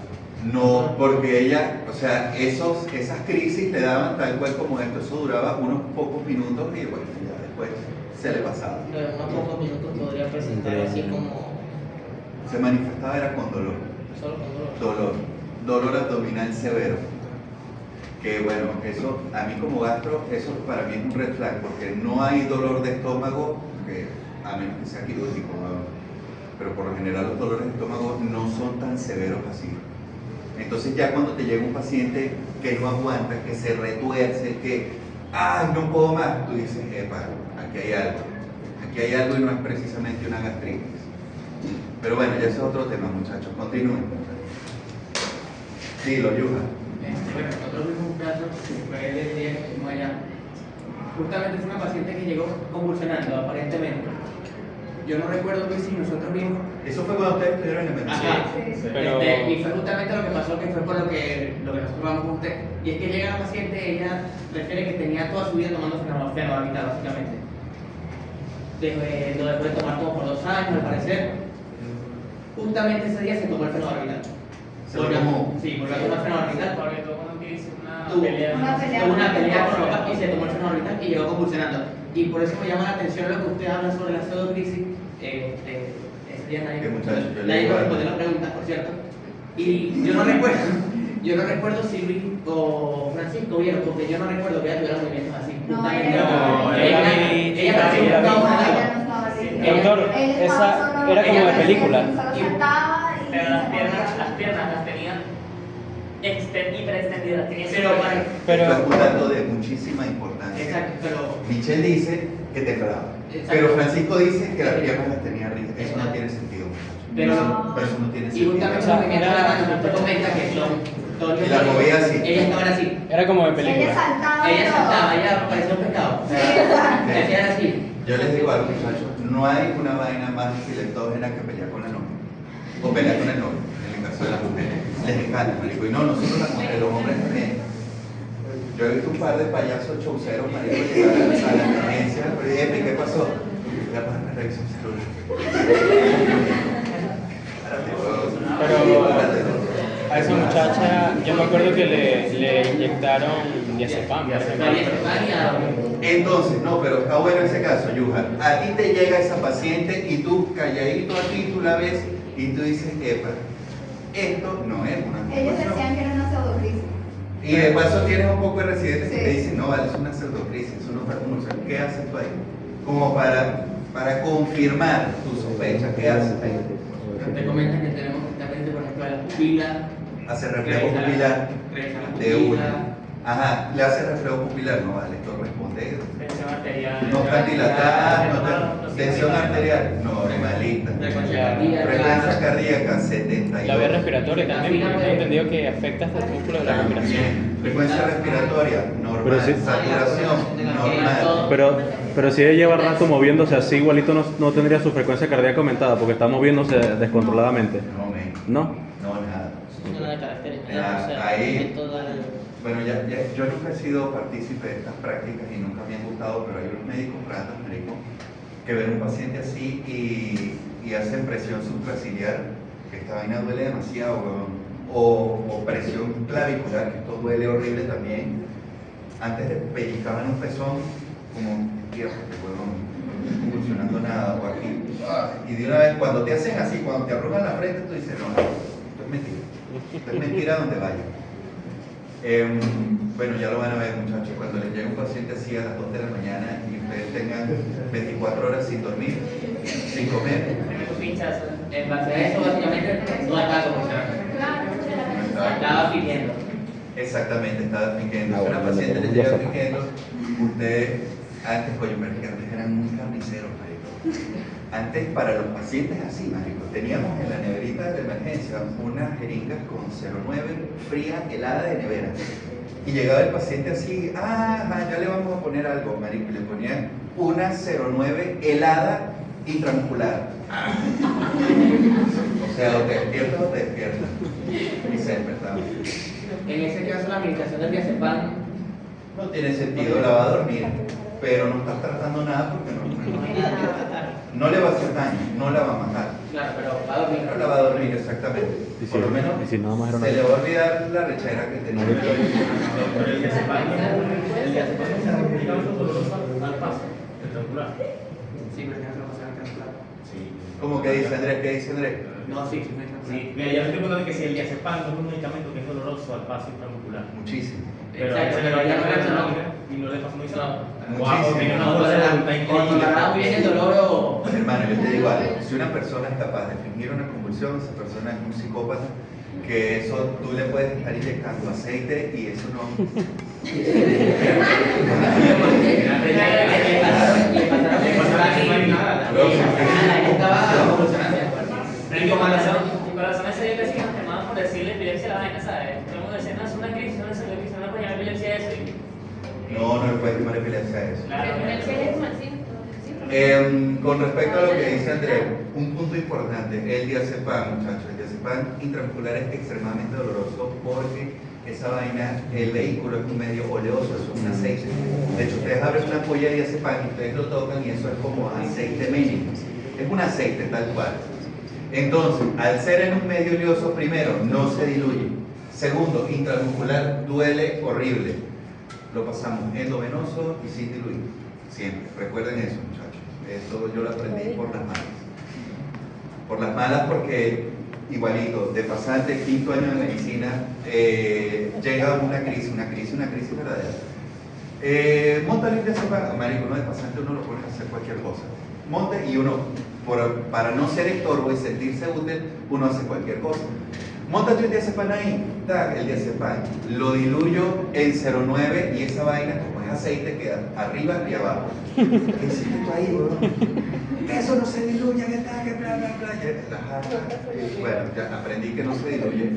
B: no, porque ella, o sea, esas crisis le daban tal cual como esto, eso duraba unos pocos minutos y bueno, ya después se le pasaba.
D: Pero en unos pocos minutos podría presentar así como.
B: Se manifestaba era con dolor.
D: Solo con dolor.
B: Dolor abdominal severo. Que bueno, eso a mí como gastro, eso para mí es un red flag, porque no hay dolor de estómago, que, a menos que sea quirúrgico, ¿no? Pero por lo general los dolores de estómago no son tan severos así. Entonces ya cuando te llega un paciente que no aguanta, que se retuerce, que ¡ay, no puedo más! Tú dices, epa, aquí hay algo y no es precisamente una gastritis. Pero bueno, ya ese es otro tema, muchachos, continúen. Sí, lo yuja.
E: Bueno, nosotros vimos un caso que fue el día que estuvimos allá. Justamente fue una paciente que llegó convulsionando, aparentemente. Yo no recuerdo que si nosotros vimos.
B: Eso fue cuando ustedes estuvieron en la emergencia.
E: Ajá.
F: Sí, pero-
E: Y fue justamente lo que pasó, que fue por lo que nosotros vamos con usted. Y es que llega la paciente, ella refiere que tenía toda su vida tomando fenobarbital, básicamente. Lo dejó de tomar como por 2 años, al parecer. Justamente ese día se tomó el fenobarbital.
B: ¿Se lo tomó?
E: Sí, volvió a tomar fenobarbital.
H: Porque todo el mundo dice
E: Tuvo
H: pelea.
E: una pelea con Roca y se tomó el fenobarbital y llegó convulsionando. Y por eso me llama la atención lo que usted habla sobre la pseudocrisis. Ese día
B: Qué muchacho, yo le
E: nadie
B: digo
E: me
B: algo.
E: respondió la pregunta, por cierto. Y yo no recuerdo si Luis o Francisco vieron, porque yo no recuerdo que ella tuviera movimientos así.
I: No,
E: Justamente
I: ella
F: no.
E: ella parecía un
F: ella
E: pescado
I: No,
E: nadando.
I: ella no estaba así.
F: Doctor,
I: Él estaba
F: esa
I: solo-
F: era como
I: ella
F: de
I: parecía
F: película.
I: que solo saltaba y
H: Pero
I: se
H: las
I: movía.
H: piernas las tenían hiperextendidas. Tenía
E: Pero para-
F: Pero-
B: Esto es un dato de muchísima importancia.
E: Exacto, pero
B: Michelle dice que temblaba,
E: Exacto.
B: pero Francisco dice que las piernas las tenía rígidas. Eso no tiene sentido, muchachos.
E: Pero-
B: Pero eso no tiene
E: y
B: sentido.
E: justamente los movimientos de la mano que usted comenta que son todos
B: Y la movía así.
E: Ella estaba así.
F: Era como de
I: Ella
F: película.
I: saltaba.
E: Ella
I: todo.
E: saltaba, ella parecía un pescado.
I: Sí, exacto.
E: Ella era así.
B: Yo les digo algo, muchachos, no hay una vaina más silentógena que pelear con la novia. O pelear con el novio, en el caso de las mujeres. Les encanta, marico. Y no, nosotros las mujeres, los hombres también. Yo he visto un par de payasos chauceros, marico, llegar a la emergencia. Pero dije, ¿qué pasó? Ya para la reacción celular.
F: Pero a esa muchacha, yo me acuerdo que le inyectaron diazepam, por ejemplo.
B: Entonces, no, pero está bueno ese caso, Yuja. A ti te llega esa paciente y tú calladito aquí, tú la ves y tú dices, epa, esto no es una
I: Ellos
B: convulsión.
I: decían que era una pseudocrisis.
B: Y de paso tienes un poco de residentes que
I: Sí.
B: te dicen, no, vale, es una pseudocrisis, eso no está convulsión. ¿Qué haces tú ahí? Como para confirmar tu sospecha, ¿qué haces ahí?
E: Te comentan que tenemos que estar pendientes, por ejemplo, de la pupila.
B: Hace reflejo pupilar
E: Revisar la
B: de
E: pupila.
B: una. Ajá, le hace reflejo pupilar, no vale, esto responde.
H: Tensión arterial.
B: No está dilatada, tensión arterial, normalita. Frecuencia cardíaca, 72.
F: La vía respiratoria también, porque tengo entendido que afecta hasta el músculo de la respiración.
B: También. Frecuencia respiratoria, normal.
C: Pero sí.
B: Saturación, normal.
C: Pero si ella lleva rato moviéndose así, igualito no tendría su frecuencia cardíaca aumentada porque está moviéndose descontroladamente.
B: No, men.
C: ¿No?
B: No, nada.
D: Una de características.
B: Ah,
D: O sea,
B: ahí.
D: que toda la-
B: Bueno, yo nunca he sido partícipe de estas prácticas y nunca me han gustado, pero hay unos médicos ratas, marico, que ven un paciente así y hacen presión supraciliar, que esta vaina duele demasiado, weón. O presión clavicular, que esto duele horrible también. Antes le pellizcaban un pezón, como, Dios, que weón, no estoy convulsionando nada, o aquí. Y de una vez, cuando te hacen así, cuando te arrugan la frente, tú dices, no, esto es mentira. Esto es mentira donde vaya. Bueno, ya lo van a ver, muchachos, cuando les llega un paciente así a las 2 de la mañana y ustedes tengan 24 horas sin dormir, sin comer.
E: Tenemos fichas. En base a eso, básicamente, no estaba convulsionando. Estaba fingiendo.
B: Exactamente, estaba fingiendo. Si una
C: bueno,
B: paciente le
C: tenemos
B: llega
C: diazepam.
B: fingiendo, usted, antes, coño, pero es que antes eran muy carniceros, marico. Antes, para los pacientes así, marico, teníamos en la neverita de emergencia unas jeringas con 0,9 fría, helada de nevera. Y llegaba el paciente así, ajá, ya le vamos a poner algo, marico, y le ponían una 0,9 helada intramuscular. O sea, o te despiertas o te despiertas. Y se despertaba.
E: En ese caso, la administración del diazepam
B: No tiene sentido, la va a dormir, pero no estás tratando nada porque no le va a hacer daño, no la va a matar.
E: claro, pero va a dormir.
B: Pero la va a dormir, exactamente.
C: Y si-
B: Por lo menos
C: y si nada más era una-
B: se le va a olvidar la rechera que tenía.
H: Pero el diazepam es un medicamento doloroso al paso, espectacular.
E: Sí, pero tiene otra cosa que calcular.
H: Sí.
B: ¿Cómo que dice Andrés? ¿Qué dice Andrés?
E: No, sí, sí,
H: Sí, mira, ya me estoy contando que si el diazepam es un medicamento que es doloroso al paso intramuscular.
B: Muchísimo.
H: Pero
E: Exacto,
H: se le
E: pero
H: va
E: ya
H: a
E: no
H: la
E: era
H: máquina y no le pasa muy nada.
B: Muchísimo.
H: Tiene una
E: No,
H: fuerza de voluntad
E: cuando
H: increíble.
E: agarraba muy bien el dolor o...
B: Hermano, yo te digo algo, si una persona es capaz de fingir una convulsión, esa persona es un psicópata, que eso tú le puedes estar inyectando aceite y eso no...
H: El corazón
J: corazón ese día casi nos llamaban por decirle epilepsia a la vaina, ¿sabes? Todo el mundo decía, no, es una crisis, no es una crisis, no le puede llamar epilepsia a eso.
B: No, no le puedes llamar epilepsia a eso.
J: Claro,
B: Con respecto a lo que dice Andrés, un punto importante, el diazepam, muchachos, el diazepam intramuscular es extremadamente doloroso porque esa vaina, el vehículo es un medio oleoso, es un aceite. De hecho, ustedes abren una ampolla de diazepam y ustedes lo tocan y eso es como aceite médico. Es un aceite tal cual. Entonces, al ser en un medio oleoso, primero, no se diluye. Segundo, intramuscular duele horrible. Lo pasamos endovenoso y sin diluir. Siempre. Recuerden eso, muchachos. Eso yo lo aprendí por las malas. Por las malas porque, igualito, de pasante, quinto año de medicina, llega una crisis verdadera. Monta el diazepam, marico, no de pasante uno lo pone a hacer cualquier cosa. Monte y uno, para no ser estorbo y sentirse útil, uno hace cualquier cosa. Móntate un diazepam ahí, el diazepam, lo diluyo en 0,9 y esa vaina, como es aceite, queda arriba y abajo. ¿Qué hiciste tú ahí, bro? Eso no se diluye, que tal, que bla, bla, bla. Bueno, ya aprendí que no se diluye.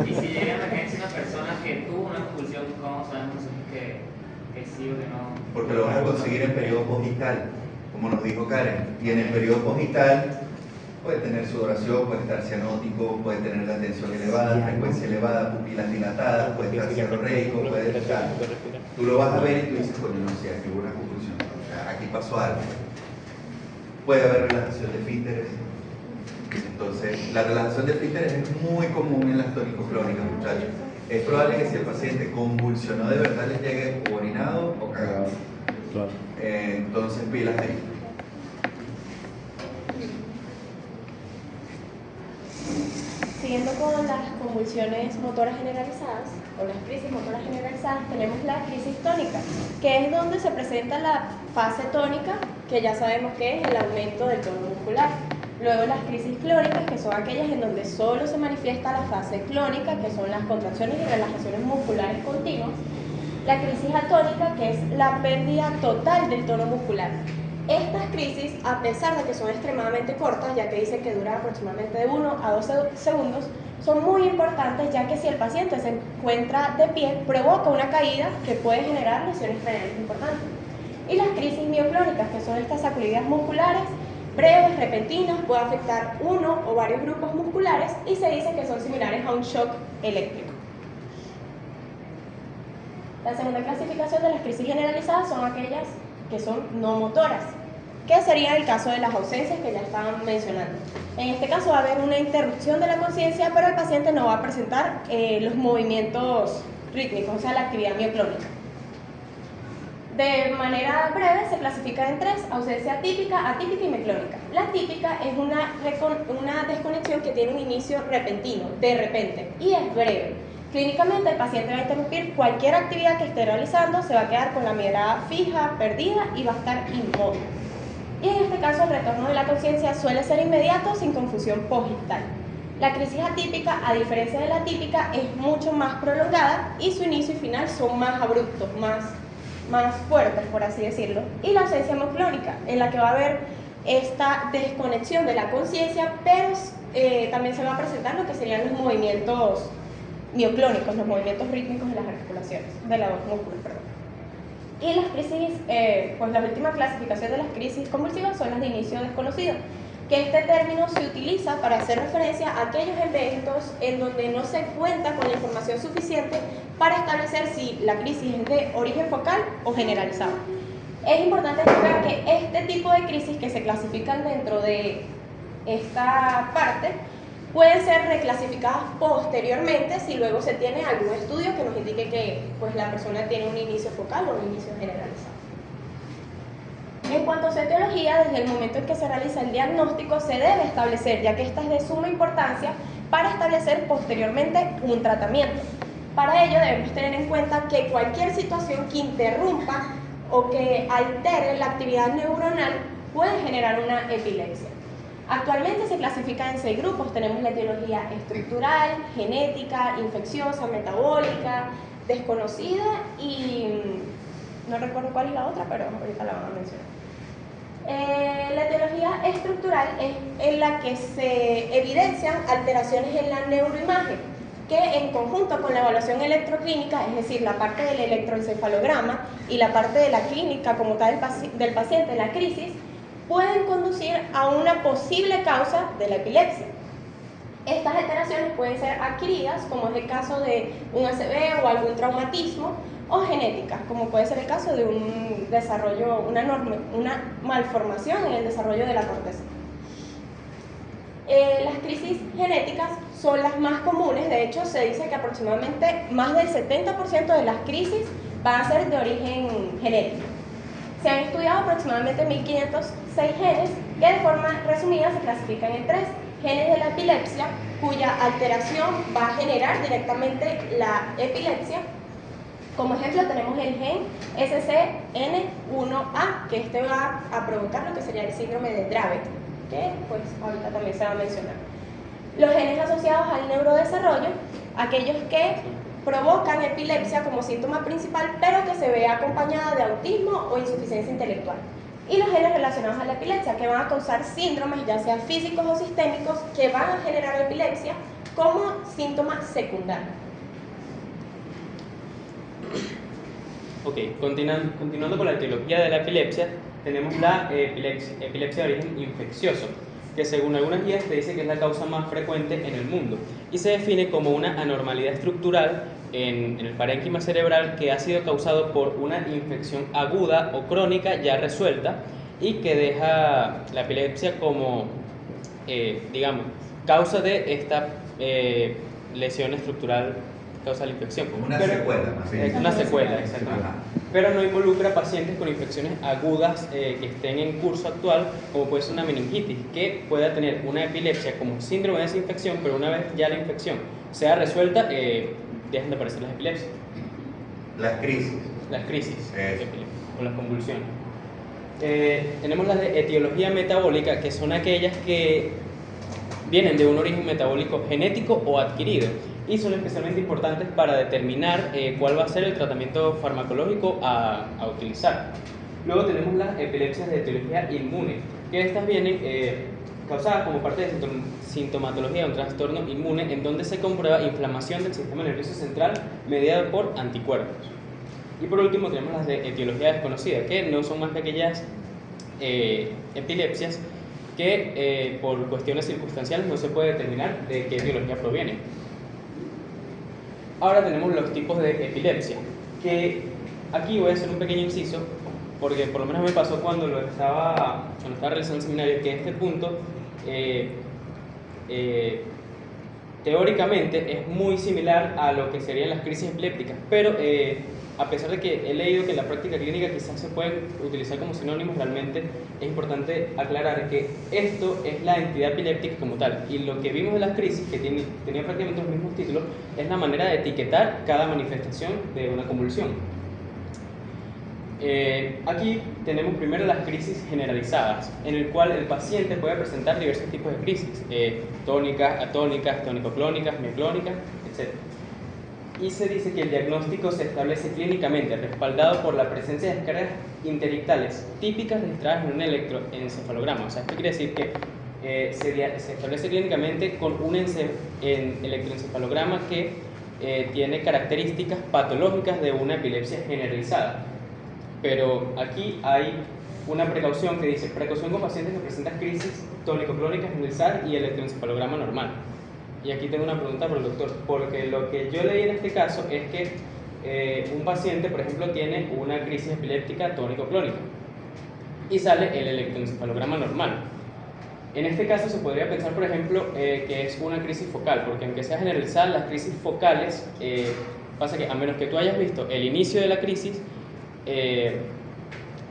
J: Y si llega a emergencia una persona que tuvo una convulsión, ¿cómo sabemos que sí o que no?
B: Porque lo vas a conseguir en periodo posgital, como nos dijo Karen. Y en el periodo posgital puede tener sudoración, puede estar cianótico, puede tener la tensión elevada, frecuencia elevada, pupilas dilatadas, puede estar cianorreico, puede estar... Tú lo vas a ver y tú dices, coño, no sé, aquí hubo una convulsión, o sea, aquí pasó algo. Puede haber relajación de esfínteres. Entonces, la relajación de esfínteres es muy común en las tónico-clónicas, muchachos. Es probable que si el paciente convulsionó de verdad les llegue o orinado o cagado.
C: Claro.
B: Entonces, pilas ahí.
A: Siguiendo con las convulsiones motoras generalizadas o las crisis motoras generalizadas, tenemos la crisis tónica, que es donde se presenta la fase tónica, que ya sabemos que es el aumento del tono muscular. Luego las crisis clónicas, que son aquellas en donde solo se manifiesta la fase clónica, que son las contracciones y relajaciones musculares continuas. La crisis atónica, que es la pérdida total del tono muscular. Estas crisis, a pesar de que son extremadamente cortas, ya que dicen que duran aproximadamente de 1 a 2 segundos, son muy importantes, ya que si el paciente se encuentra de pie, provoca una caída que puede generar lesiones craneales importantes. Y las crisis mioclónicas, que son estas sacudidas musculares, breves, repentinas, puede afectar uno o varios grupos musculares y se dice que son similares a un shock eléctrico. La segunda clasificación de las crisis generalizadas son aquellas que son no motoras, que sería el caso de las ausencias que ya estaban mencionando. En este caso va a haber una interrupción de la conciencia, pero el paciente no va a presentar los movimientos rítmicos, o sea, la actividad mioclónica. De manera breve se clasifica en tres: ausencia típica, atípica y miclónica. La típica es una desconexión que tiene un inicio repentino, de repente, y es breve. Clínicamente el paciente va a interrumpir cualquier actividad que esté realizando, se va a quedar con la mirada fija, perdida y va a estar inmóvil. Y caso, el retorno de la conciencia suele ser inmediato sin confusión postal. La crisis atípica, a diferencia de la típica, es mucho más prolongada y su inicio y final son más abruptos, más fuertes, por así decirlo. Y la ausencia hemoclónica, en la que va a haber esta desconexión de la conciencia, pero también se va a presentar lo que serían los movimientos mioclónicos, los movimientos rítmicos de las articulaciones, de los músculos, perdón. Y las crisis, pues la última clasificación de las crisis convulsivas son las de inicio desconocido, que este término se utiliza para hacer referencia a aquellos eventos en donde no se cuenta con la información suficiente para establecer si la crisis es de origen focal o generalizado. Es importante destacar que este tipo de crisis que se clasifican dentro de esta parte pueden ser reclasificadas posteriormente si luego se tiene algún estudio que nos indique que pues, la persona tiene un inicio focal o un inicio generalizado. En cuanto a su etiología, desde el momento en que se realiza el diagnóstico se debe establecer, ya que esta es de suma importancia para establecer posteriormente un tratamiento. Para ello debemos tener en cuenta que cualquier situación que interrumpa o que altere la actividad neuronal puede generar una epilepsia. Actualmente se clasifica en 6 grupos. Tenemos la etiología estructural, genética, infecciosa, metabólica, desconocida y no recuerdo cuál es la otra, pero ahorita la vamos a mencionar. La etiología estructural es en la que se evidencian alteraciones en la neuroimagen, que en conjunto con la evaluación electroclínica, es decir, la parte del electroencefalograma y la parte de la clínica como tal del paciente, la crisis, pueden conducir a una posible causa de la epilepsia. Estas alteraciones pueden ser adquiridas, como es el caso de un ACV o algún traumatismo, o genéticas, como puede ser el caso de un desarrollo, una malformación en el desarrollo de la corteza. Las crisis genéticas son las más comunes. De hecho, se dice que aproximadamente más del 70% de las crisis van a ser de origen genético. Se han estudiado aproximadamente 1506 genes que de forma resumida se clasifican en 3. Genes de la epilepsia, cuya alteración va a generar directamente la epilepsia. Como ejemplo tenemos el gen SCN1A, que este va a provocar lo que sería el síndrome de Dravet, que pues ahorita también se va a mencionar. Los genes asociados al neurodesarrollo, aquellos que provocan epilepsia como síntoma principal, pero que se ve acompañada de autismo o insuficiencia intelectual. Y los genes relacionados a la epilepsia, que van a causar síndromes, ya sea físicos o sistémicos, que van a generar epilepsia como síntoma secundario.
F: Ok, continuando con la etiología de la epilepsia, tenemos la epilepsia de origen infeccioso, que según algunas guías te dice que es la causa más frecuente en el mundo y se define como una anormalidad estructural en el parénquima cerebral que ha sido causado por una infección aguda o crónica ya resuelta y que deja la epilepsia como, digamos, causa de esta lesión estructural, causa la infección.
B: Como una secuela, más bien.
F: Una secuela, exactamente. Pero no involucra pacientes con infecciones agudas que estén en curso actual, como puede ser una meningitis, que pueda tener una epilepsia como síndrome de esa infección, pero una vez ya la infección sea resuelta, dejan de aparecer las epilepsias.
B: Las crisis.
F: Las crisis o las convulsiones. Tenemos las de etiología metabólica, que son aquellas que vienen de un origen metabólico genético o adquirido y son especialmente importantes para determinar cuál va a ser el tratamiento farmacológico a utilizar. Luego tenemos las epilepsias de etiología inmune, que estas vienen causadas como parte de sintomatología de un trastorno inmune en donde se comprueba inflamación del sistema nervioso central mediado por anticuerpos. Y por último tenemos las de etiología desconocida, que no son más que aquellas epilepsias que por cuestiones circunstanciales no se puede determinar de qué etiología provienen. Ahora tenemos los tipos de epilepsia, que aquí voy a hacer un pequeño inciso, porque por lo menos me pasó cuando estaba realizando el seminario, que este punto teóricamente es muy similar a lo que serían las crisis epilépticas, pero a pesar de que he leído que en la práctica clínica quizás se pueden utilizar como sinónimos, realmente es importante aclarar que esto es la entidad epiléptica como tal, y lo que vimos de las crisis, que tenía prácticamente los mismos títulos, es la manera de etiquetar cada manifestación de una convulsión. Aquí tenemos primero las crisis generalizadas, en el cual el paciente puede presentar diversos tipos de crisis, tónicas, atónicas, tónico-clónicas, mioclónicas, etc. Y se dice que el diagnóstico se establece clínicamente, respaldado por la presencia de descargas interictales típicas registradas en un electroencefalograma. O sea, esto quiere decir que se establece clínicamente con un electroencefalograma que tiene características patológicas de una epilepsia generalizada. Pero aquí hay una precaución que dice: precaución con pacientes que presentan crisis tónico-clónicas generalizadas y electroencefalograma normal. Y aquí tengo una pregunta para el doctor, porque lo que yo leí en este caso es que un paciente, por ejemplo, tiene una crisis epiléptica tónico-clónica y sale el electroencefalograma normal. En este caso se podría pensar, por ejemplo, que es una crisis focal, porque aunque sea generalizada, las crisis focales, pasa que a menos que tú hayas visto el inicio de la crisis,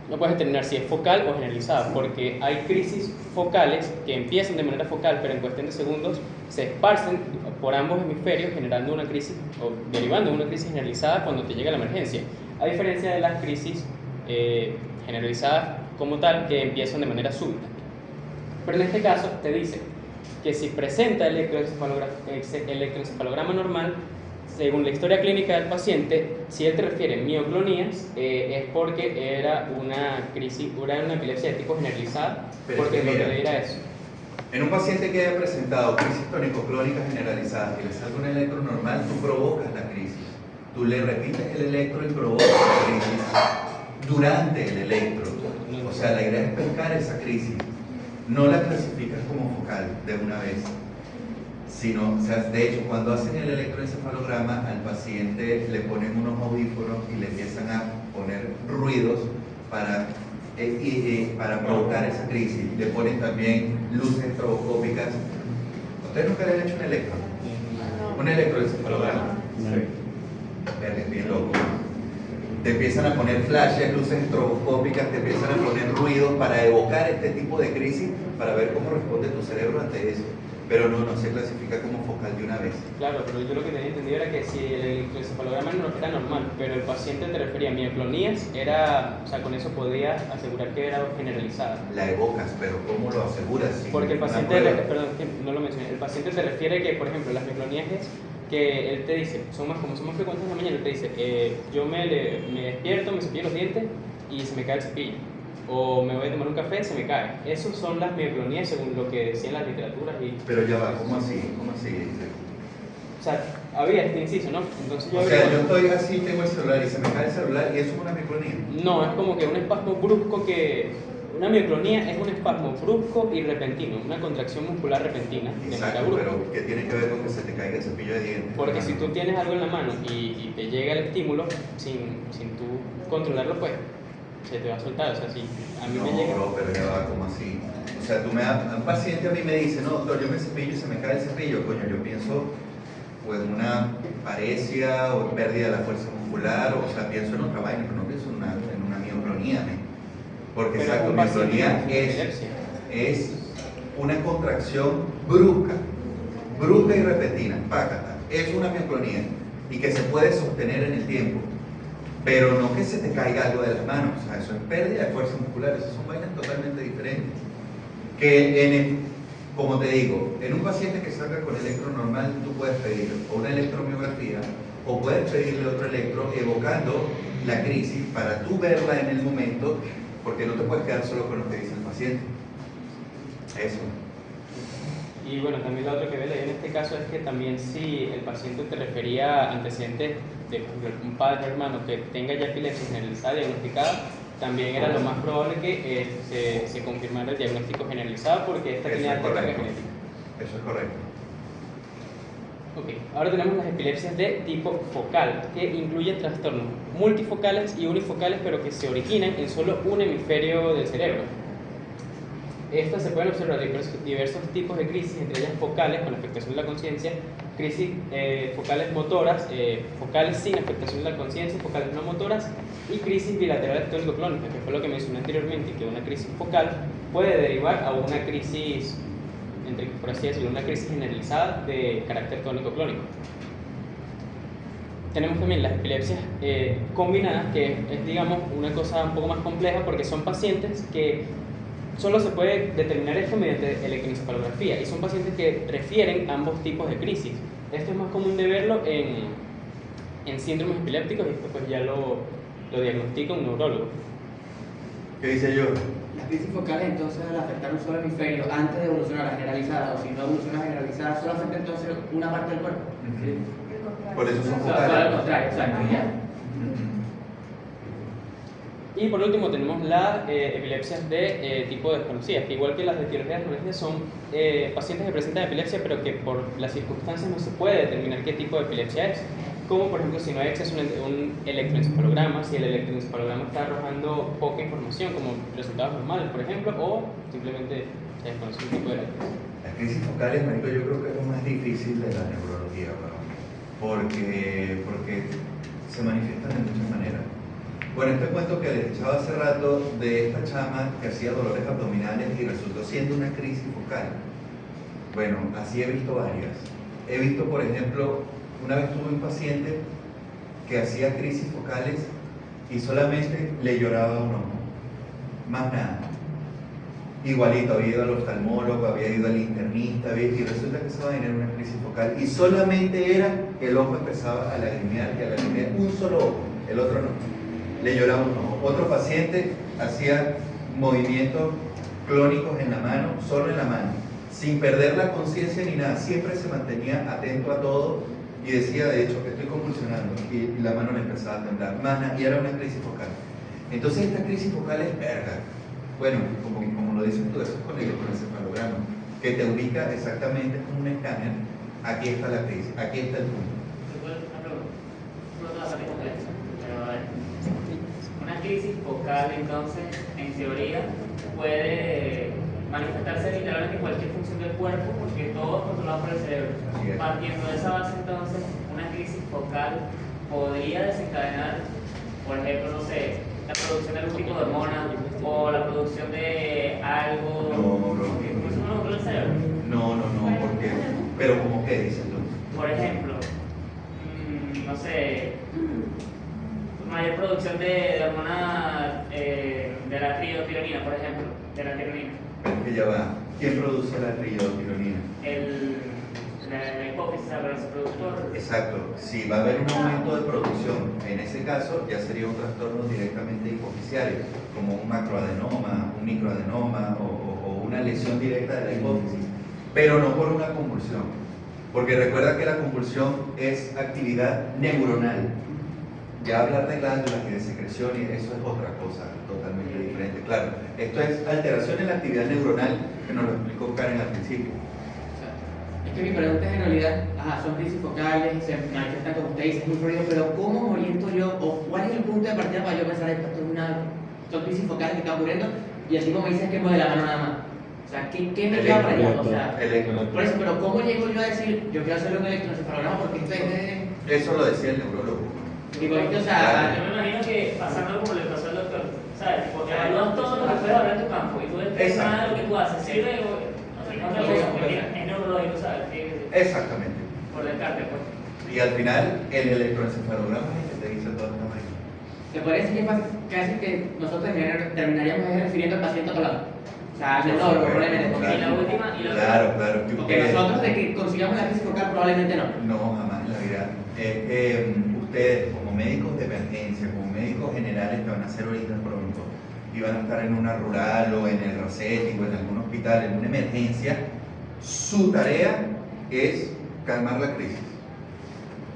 F: no puedes determinar si es focal o generalizada, porque hay crisis focales que empiezan de manera focal, pero en cuestión de segundos se esparcen por ambos hemisferios, generando una crisis o derivando de una crisis generalizada cuando te llega la emergencia, a diferencia de las crisis generalizadas como tal, que empiezan de manera súbita. Pero en este caso te dice que si presenta el electroencefalograma normal, según la historia clínica del paciente, si él te refiere mioclonías, es porque era una crisis, era una epilepsia de tipo generalizada,
B: pero
F: porque
B: es que
F: lo que
B: mira,
F: le dirá eso.
B: En un paciente que haya presentado crisis tónico-clónicas generalizadas y le salga un electro normal, tú provocas la crisis. Tú le repites el electro y provocas la crisis durante el electro. O sea, la idea es pescar esa crisis. No la clasificas como focal de una vez, sino, o sea, de hecho, cuando hacen el electroencefalograma, al paciente le ponen unos audífonos y le empiezan a poner ruidos para provocar esa crisis. Le ponen también luces estroboscópicas. ¿Ustedes nunca le han hecho un electro? Un electroencefalograma. Sí. Bien loco. Te empiezan a poner flashes, luces estroboscópicas, te empiezan a poner ruidos para evocar este tipo de crisis, para ver cómo responde tu cerebro ante eso. Pero no se clasifica como focal de una vez.
F: Claro, pero yo lo que tenía entendido era que si el electroencefalograma no era normal, pero el paciente te refería a mioclonías, o sea, con eso podía asegurar que era generalizada.
B: La evocas, pero ¿cómo lo aseguras?
F: Porque el paciente, perdón, que no lo mencioné, el paciente te refiere que, por ejemplo, las mioclonías es que él te dice, como son más frecuentes en la mañana, él te dice, yo me despierto, me cepillo los dientes y se me cae el cepillo. O me voy a tomar un café, se me cae. Esas son las mioclonías según lo que decían las literaturas.
B: Pero ya va, ¿cómo así?
F: O sea, había este inciso, ¿no? Entonces
B: yo estoy así, tengo el celular y se me cae el celular y eso es una mioclonía.
F: No, es como que un espasmo brusco que... Una mioclonía es un espasmo brusco y repentino, una contracción muscular repentina.
B: Exacto, pero ¿qué tiene que ver con que se te caiga el cepillo de dientes?
F: Porque si tú tienes algo en la mano y te llega el estímulo sin tú controlarlo, pues se te va a soltar. O sea, si a mí me llega...
B: No, pero ya va, como así. O sea, un paciente a mí me dice, no, doctor, yo me cepillo y se me cae el cepillo. Coño, yo pienso pues una paresia o pérdida de la fuerza muscular, o sea, pienso en otra vaina, pero no pienso en una mioclonía, ¿no? Porque
F: pero
B: exacto, mioclonía es una contracción brusca y repentina, pácata. Es una mioclonía y que se puede sostener en el tiempo, pero no que se te caiga algo de las manos. O sea, eso es pérdida de fuerza muscular, esas son vainas totalmente diferentes. Que como te digo, en un paciente que salga con electro normal, tú puedes pedir o una electromiografía o puedes pedirle otro electro evocando la crisis para tú verla en el momento, porque no te puedes quedar solo con lo que dice el paciente. Eso.
F: Y bueno, también lo otro que leí en este caso es que también si el paciente te refería a antecedentes de un padre o hermano que tenga ya epilepsia generalizada diagnosticada, también era lo más probable que se confirmara el diagnóstico generalizado porque esta tenía alta carga genética.
B: Eso es correcto.
F: Ok, ahora tenemos las epilepsias de tipo focal, que incluyen trastornos multifocales y unifocales, pero que se originan en solo un hemisferio del cerebro. Estas se pueden observar diversos tipos de crisis, entre ellas focales con afectación de la conciencia, crisis focales motoras, focales sin afectación de la conciencia, focales no motoras, y crisis bilaterales tónico-clónicas, que fue lo que mencioné anteriormente, que una crisis focal puede derivar a una crisis, por así decirlo, una crisis generalizada de carácter tónico-clónico. tenemos también las epilepsias combinadas, que es, digamos, una cosa un poco más compleja porque son pacientes que solo se puede determinar esto mediante electroencefalografía y son pacientes que refieren ambos tipos de crisis. Esto es más común de verlo en síndromes epilépticos y pues ya lo diagnostica un neurólogo.
B: ¿Qué dice yo?
E: Las crisis focales entonces al afectar un solo hemisferio antes de evolucionar a la generalizada, o si no evoluciona a la generalizada, solo afecta entonces una parte del cuerpo.
B: Por eso son
E: O sea,
B: focales.
E: al contrario, exacto, ya.
F: Y por último tenemos las epilepsias de tipo desconocidas, que igual que las de etiología desconocida son pacientes que presentan epilepsia pero que por las circunstancias no se puede determinar qué tipo de epilepsia es. Como por ejemplo si no hay acceso a un electroencefalograma, si el electroencefalograma está arrojando poca información como resultados normales por ejemplo, o simplemente se desconoce un tipo de electricidad.
B: Las crisis focales, marico, yo creo que es lo más difícil de la neurología, weón. Porque se manifiestan de muchas maneras. Bueno, este cuento que les echaba hace rato de esta chama que hacía dolores abdominales y resultó siendo una crisis focal. Bueno, así he visto varias. He visto, por ejemplo, una vez tuve un paciente que hacía crisis focales y solamente le lloraba un ojo, más nada. Igualito, había ido al oftalmólogo, había ido al internista, y resulta que esa vaina era una crisis focal y solamente era que el ojo empezaba a lagrimear, y a lagrimear un solo ojo, el otro no. Le lloraba un ojo. Otro paciente hacía movimientos clónicos en la mano, solo en la mano, sin perder la conciencia ni nada, siempre se mantenía atento a todo y decía de hecho que estoy convulsionando y la mano le empezaba a temblar, y era una crisis focal. Entonces esta crisis focal es verga. Bueno, como lo dices tú, eso es con el electroencefalograma, que te ubica exactamente con un escáner, aquí está la crisis, aquí está el punto.
J: Una crisis focal, entonces, en teoría, puede manifestarse literalmente en cualquier función del cuerpo porque todo es controlado por el cerebro. Partiendo de esa base, entonces, una crisis focal podría desencadenar, por ejemplo, no sé, la producción de algún tipo de hormona o la producción de algo.
B: No, bro.
J: ¿Eso no lo controla el cerebro?
B: No, porque. Pero, ¿cómo qué dices tú?
J: Por ejemplo, no sé, mayor producción de hormona de la triotironina, por ejemplo, de la tironina.
B: Es que ya va. ¿Quién produce la triotironina?
J: La hipófisis, el reproductor.
B: Exacto. Si va a haber un aumento de producción, en ese caso ya sería un trastorno directamente hipofisiario, como un macroadenoma, un microadenoma o una lesión directa de la hipófisis, pero no por una convulsión, porque recuerda que la convulsión es actividad neuronal. Ya hablar de glándulas y de secreción y eso es otra cosa totalmente diferente. Claro, esto es alteración en la actividad neuronal que nos lo explicó Karen al principio.
E: Es que mi pregunta es en realidad, son crisis focales, se manifiestan como usted dice, es muy ruido, pero ¿cómo me oriento yo? ¿O cuál es el punto de partida para yo pensar esto es son crisis focales que están ocurriendo? Y así como dices que mueve la mano nada más. O sea, ¿qué me lleva para allá? O sea, por eso, pero ¿cómo llego yo a decir, yo quiero hacerle un electroencefalograma porque esto es de...
B: Eso lo decía el neurólogo.
E: Igualito, o
J: Yo
E: sea,
J: me imagino que pasando como le pasó al doctor, ¿sabes? Porque evalúas todo lo que puedes hablar en tu campo y tú ves nada de lo que tú haces. Sirve otra cosa, porque es neurológico, ¿sabes?
B: Exactamente.
J: Por descarte, pues.
B: Y al final, el electroencefalograma es el que te dice toda esta vaina.
E: ¿te parece que casi que nosotros terminaríamos refiriendo al paciente a otro lado? O sea, al neurólogo, probablemente.
J: Y la última,
B: Claro.
E: Porque nosotros de que consigamos la crisis focal probablemente no.
B: No, jamás en la vida. Es que ustedes, como médicos de emergencia, como médicos generales que van a hacer ahorita pronto, y van a estar en una rural o en el RACETI o en algún hospital, en una emergencia, su tarea es calmar la crisis.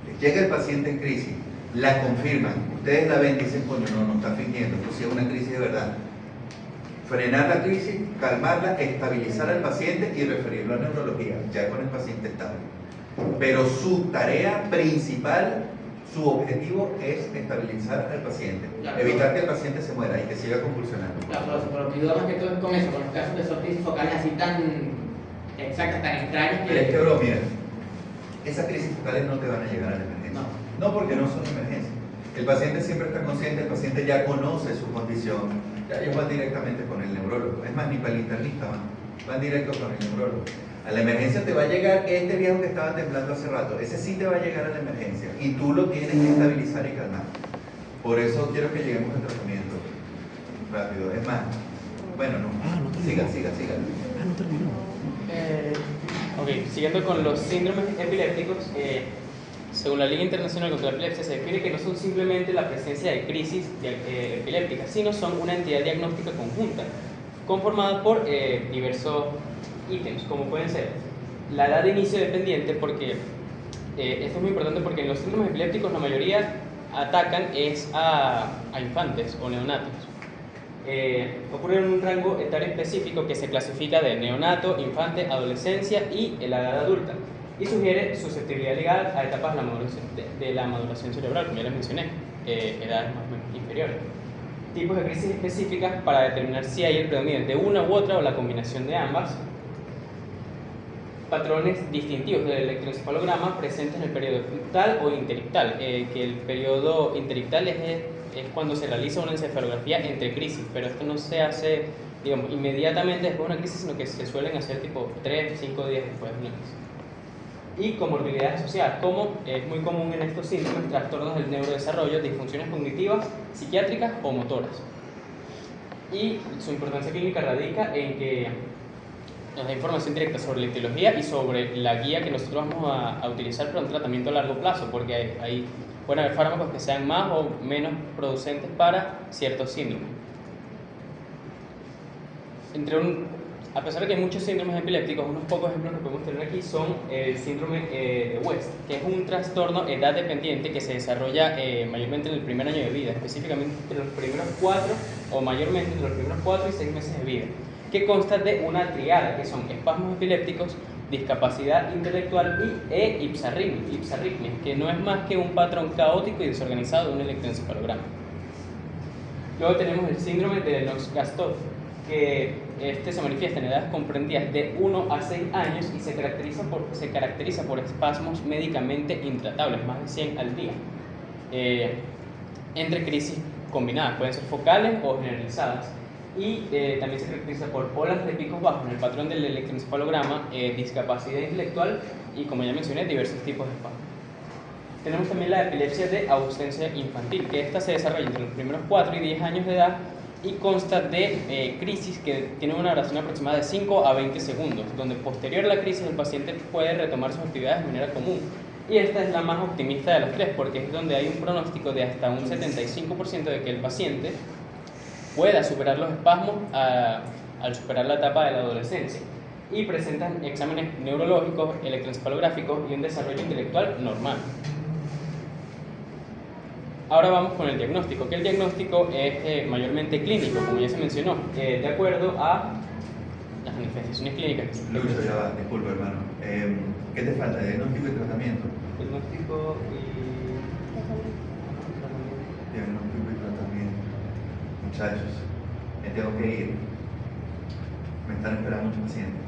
B: Les llega el paciente en crisis, la confirman, ustedes la ven y dicen, coño, no está fingiendo, esto sí es una crisis de verdad. Frenar la crisis, calmarla, estabilizar al paciente y referirlo a neurología, ya con el paciente estable. Pero su tarea principal, su objetivo es estabilizar al paciente, evitar que el paciente se muera y que siga convulsionando.
E: Claro, pero mi duda más que todo es con eso, con los casos de esos crisis focales así tan exactas, tan extrañas
B: Pero es que, bro, mira, esas crisis focales no te van a llegar a la emergencia. No porque no son emergencias. El paciente siempre está consciente, el paciente ya conoce su condición, ya ellos van directamente con el neurólogo. Es más, ni para el internista van directo con el neurólogo. A la emergencia te va a llegar este viejo que estaba temblando hace rato. Ese sí te va a llegar a la emergencia. Y tú lo tienes que estabilizar y calmar. Por eso quiero que lleguemos al tratamiento rápido. Es más, bueno, no. Siga.
C: No terminó.
F: Ok, siguiendo con los síndromes epilépticos, según la Liga Internacional contra la Epilepsia, se define que no son simplemente la presencia de crisis epilépticas, sino son una entidad diagnóstica conjunta, conformada por diversos ítems, como pueden ser la edad de inicio dependiente, porque esto es muy importante porque en los síndromes epilépticos la mayoría atacan es a infantes o neonatos. Ocurre en un rango etario específico que se clasifica de neonato, infante, adolescencia y la edad adulta, y sugiere susceptibilidad ligada a etapas de la maduración cerebral, como ya les mencioné, edades más o menos inferiores. Tipos de crisis específicas para determinar si hay el predominio de una u otra o la combinación de ambas. Patrones distintivos del electroencefalograma presentes en el periodo ictal o interictal, que el periodo interictal es cuando se realiza una encefalografía entre crisis, pero esto no se hace, digamos, inmediatamente después de una crisis, sino que se suelen hacer tipo 3-5 días después de una crisis. Y comorbilidades asociadas, como es muy común en estos síntomas, trastornos del neurodesarrollo, disfunciones cognitivas, psiquiátricas o motoras. Y su importancia clínica radica en que nos da información directa sobre la etiología y sobre la guía que nosotros vamos a utilizar para un tratamiento a largo plazo, porque pueden haber fármacos que sean más o menos producentes para ciertos síndromes. A pesar de que hay muchos síndromes epilépticos, unos pocos ejemplos que podemos tener aquí son el síndrome de West, que es un trastorno edad dependiente que se desarrolla mayormente en el primer año de vida, específicamente entre los primeros 4 o mayormente entre los primeros 4 y 6 meses de vida, que consta de una triada, que son espasmos epilépticos, discapacidad intelectual e ipsarritmia, que no es más que un patrón caótico y desorganizado de un electroencefalograma. Luego tenemos el síndrome de Lennox-Gastaut, que se manifiesta en edades comprendidas de 1 a 6 años y se caracteriza por espasmos médicamente intratables, más de 100 al día, entre crisis combinadas, pueden ser focales o generalizadas. Y también se caracteriza por olas de picos bajos en el patrón del electroencefalograma, discapacidad intelectual y, como ya mencioné, diversos tipos de espasmos. Tenemos también la epilepsia de ausencia infantil, que esta se desarrolla entre los primeros 4 y 10 años de edad y consta de crisis que tienen una duración aproximada de 5 a 20 segundos, donde posterior a la crisis el paciente puede retomar sus actividades de manera común. Y esta es la más optimista de las tres, porque es donde hay un pronóstico de hasta un 75% de que el paciente pueda superar los espasmos al superar la etapa de la adolescencia, y presentan exámenes neurológicos, electroencefalográficos y un desarrollo intelectual normal. Ahora vamos con el diagnóstico, que el diagnóstico es mayormente clínico, como ya se mencionó, de acuerdo a las manifestaciones clínicas.
B: Lucho, ya va, disculpa hermano. ¿Qué te falta? ¿Diagnóstico y tratamiento?
F: Diagnóstico y
B: tratamiento. Muchachos, me tengo que ir. Me están esperando muchos pacientes.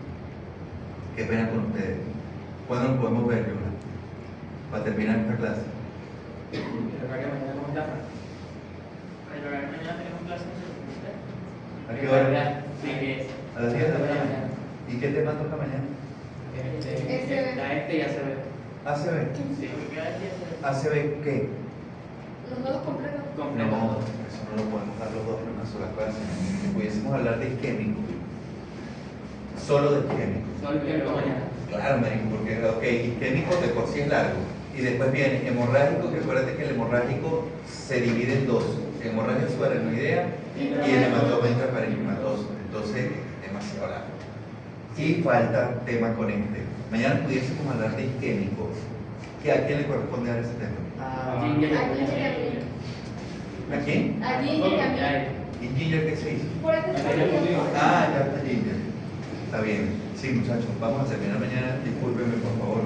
B: Qué pena con ustedes. ¿Cuándo nos podemos ver, Yuna? Para terminar esta clase.
E: El horario mañana cómo está?
J: El horario mañana tenemos clases.
B: ¿A qué hora?
J: Sí,
B: A las 10 de la mañana. ¿Y qué tema toca mañana?
E: Está y ACB.
B: ACB.
E: Sí.
B: ¿ACB qué?
I: Los nodos completos.
B: No, eso no lo podemos dar los dos en una sola clase. Si pudiésemos hablar de isquémico, solo de isquémico.
E: Solo el mañana.
B: Claro, médico, porque isquémico de por sí es largo. Y después viene hemorrágico, que acuérdate que el hemorrágico se divide en dos: hemorragia subaracnoidea y el hematoma intraparenquimatoso. Entonces, demasiado largo. Y falta tema con este. Mañana pudiésemos hablar de isquémico. ¿A quién le corresponde dar ese tema?
E: ¿A
B: quién?
I: A Ginger y a mí.
B: ¿Y Ginger qué se hizo?
I: Por eso
B: Ah, ya está Ginger. Está bien. Sí, muchachos, vamos a terminar mañana. Discúlpenme, por favor.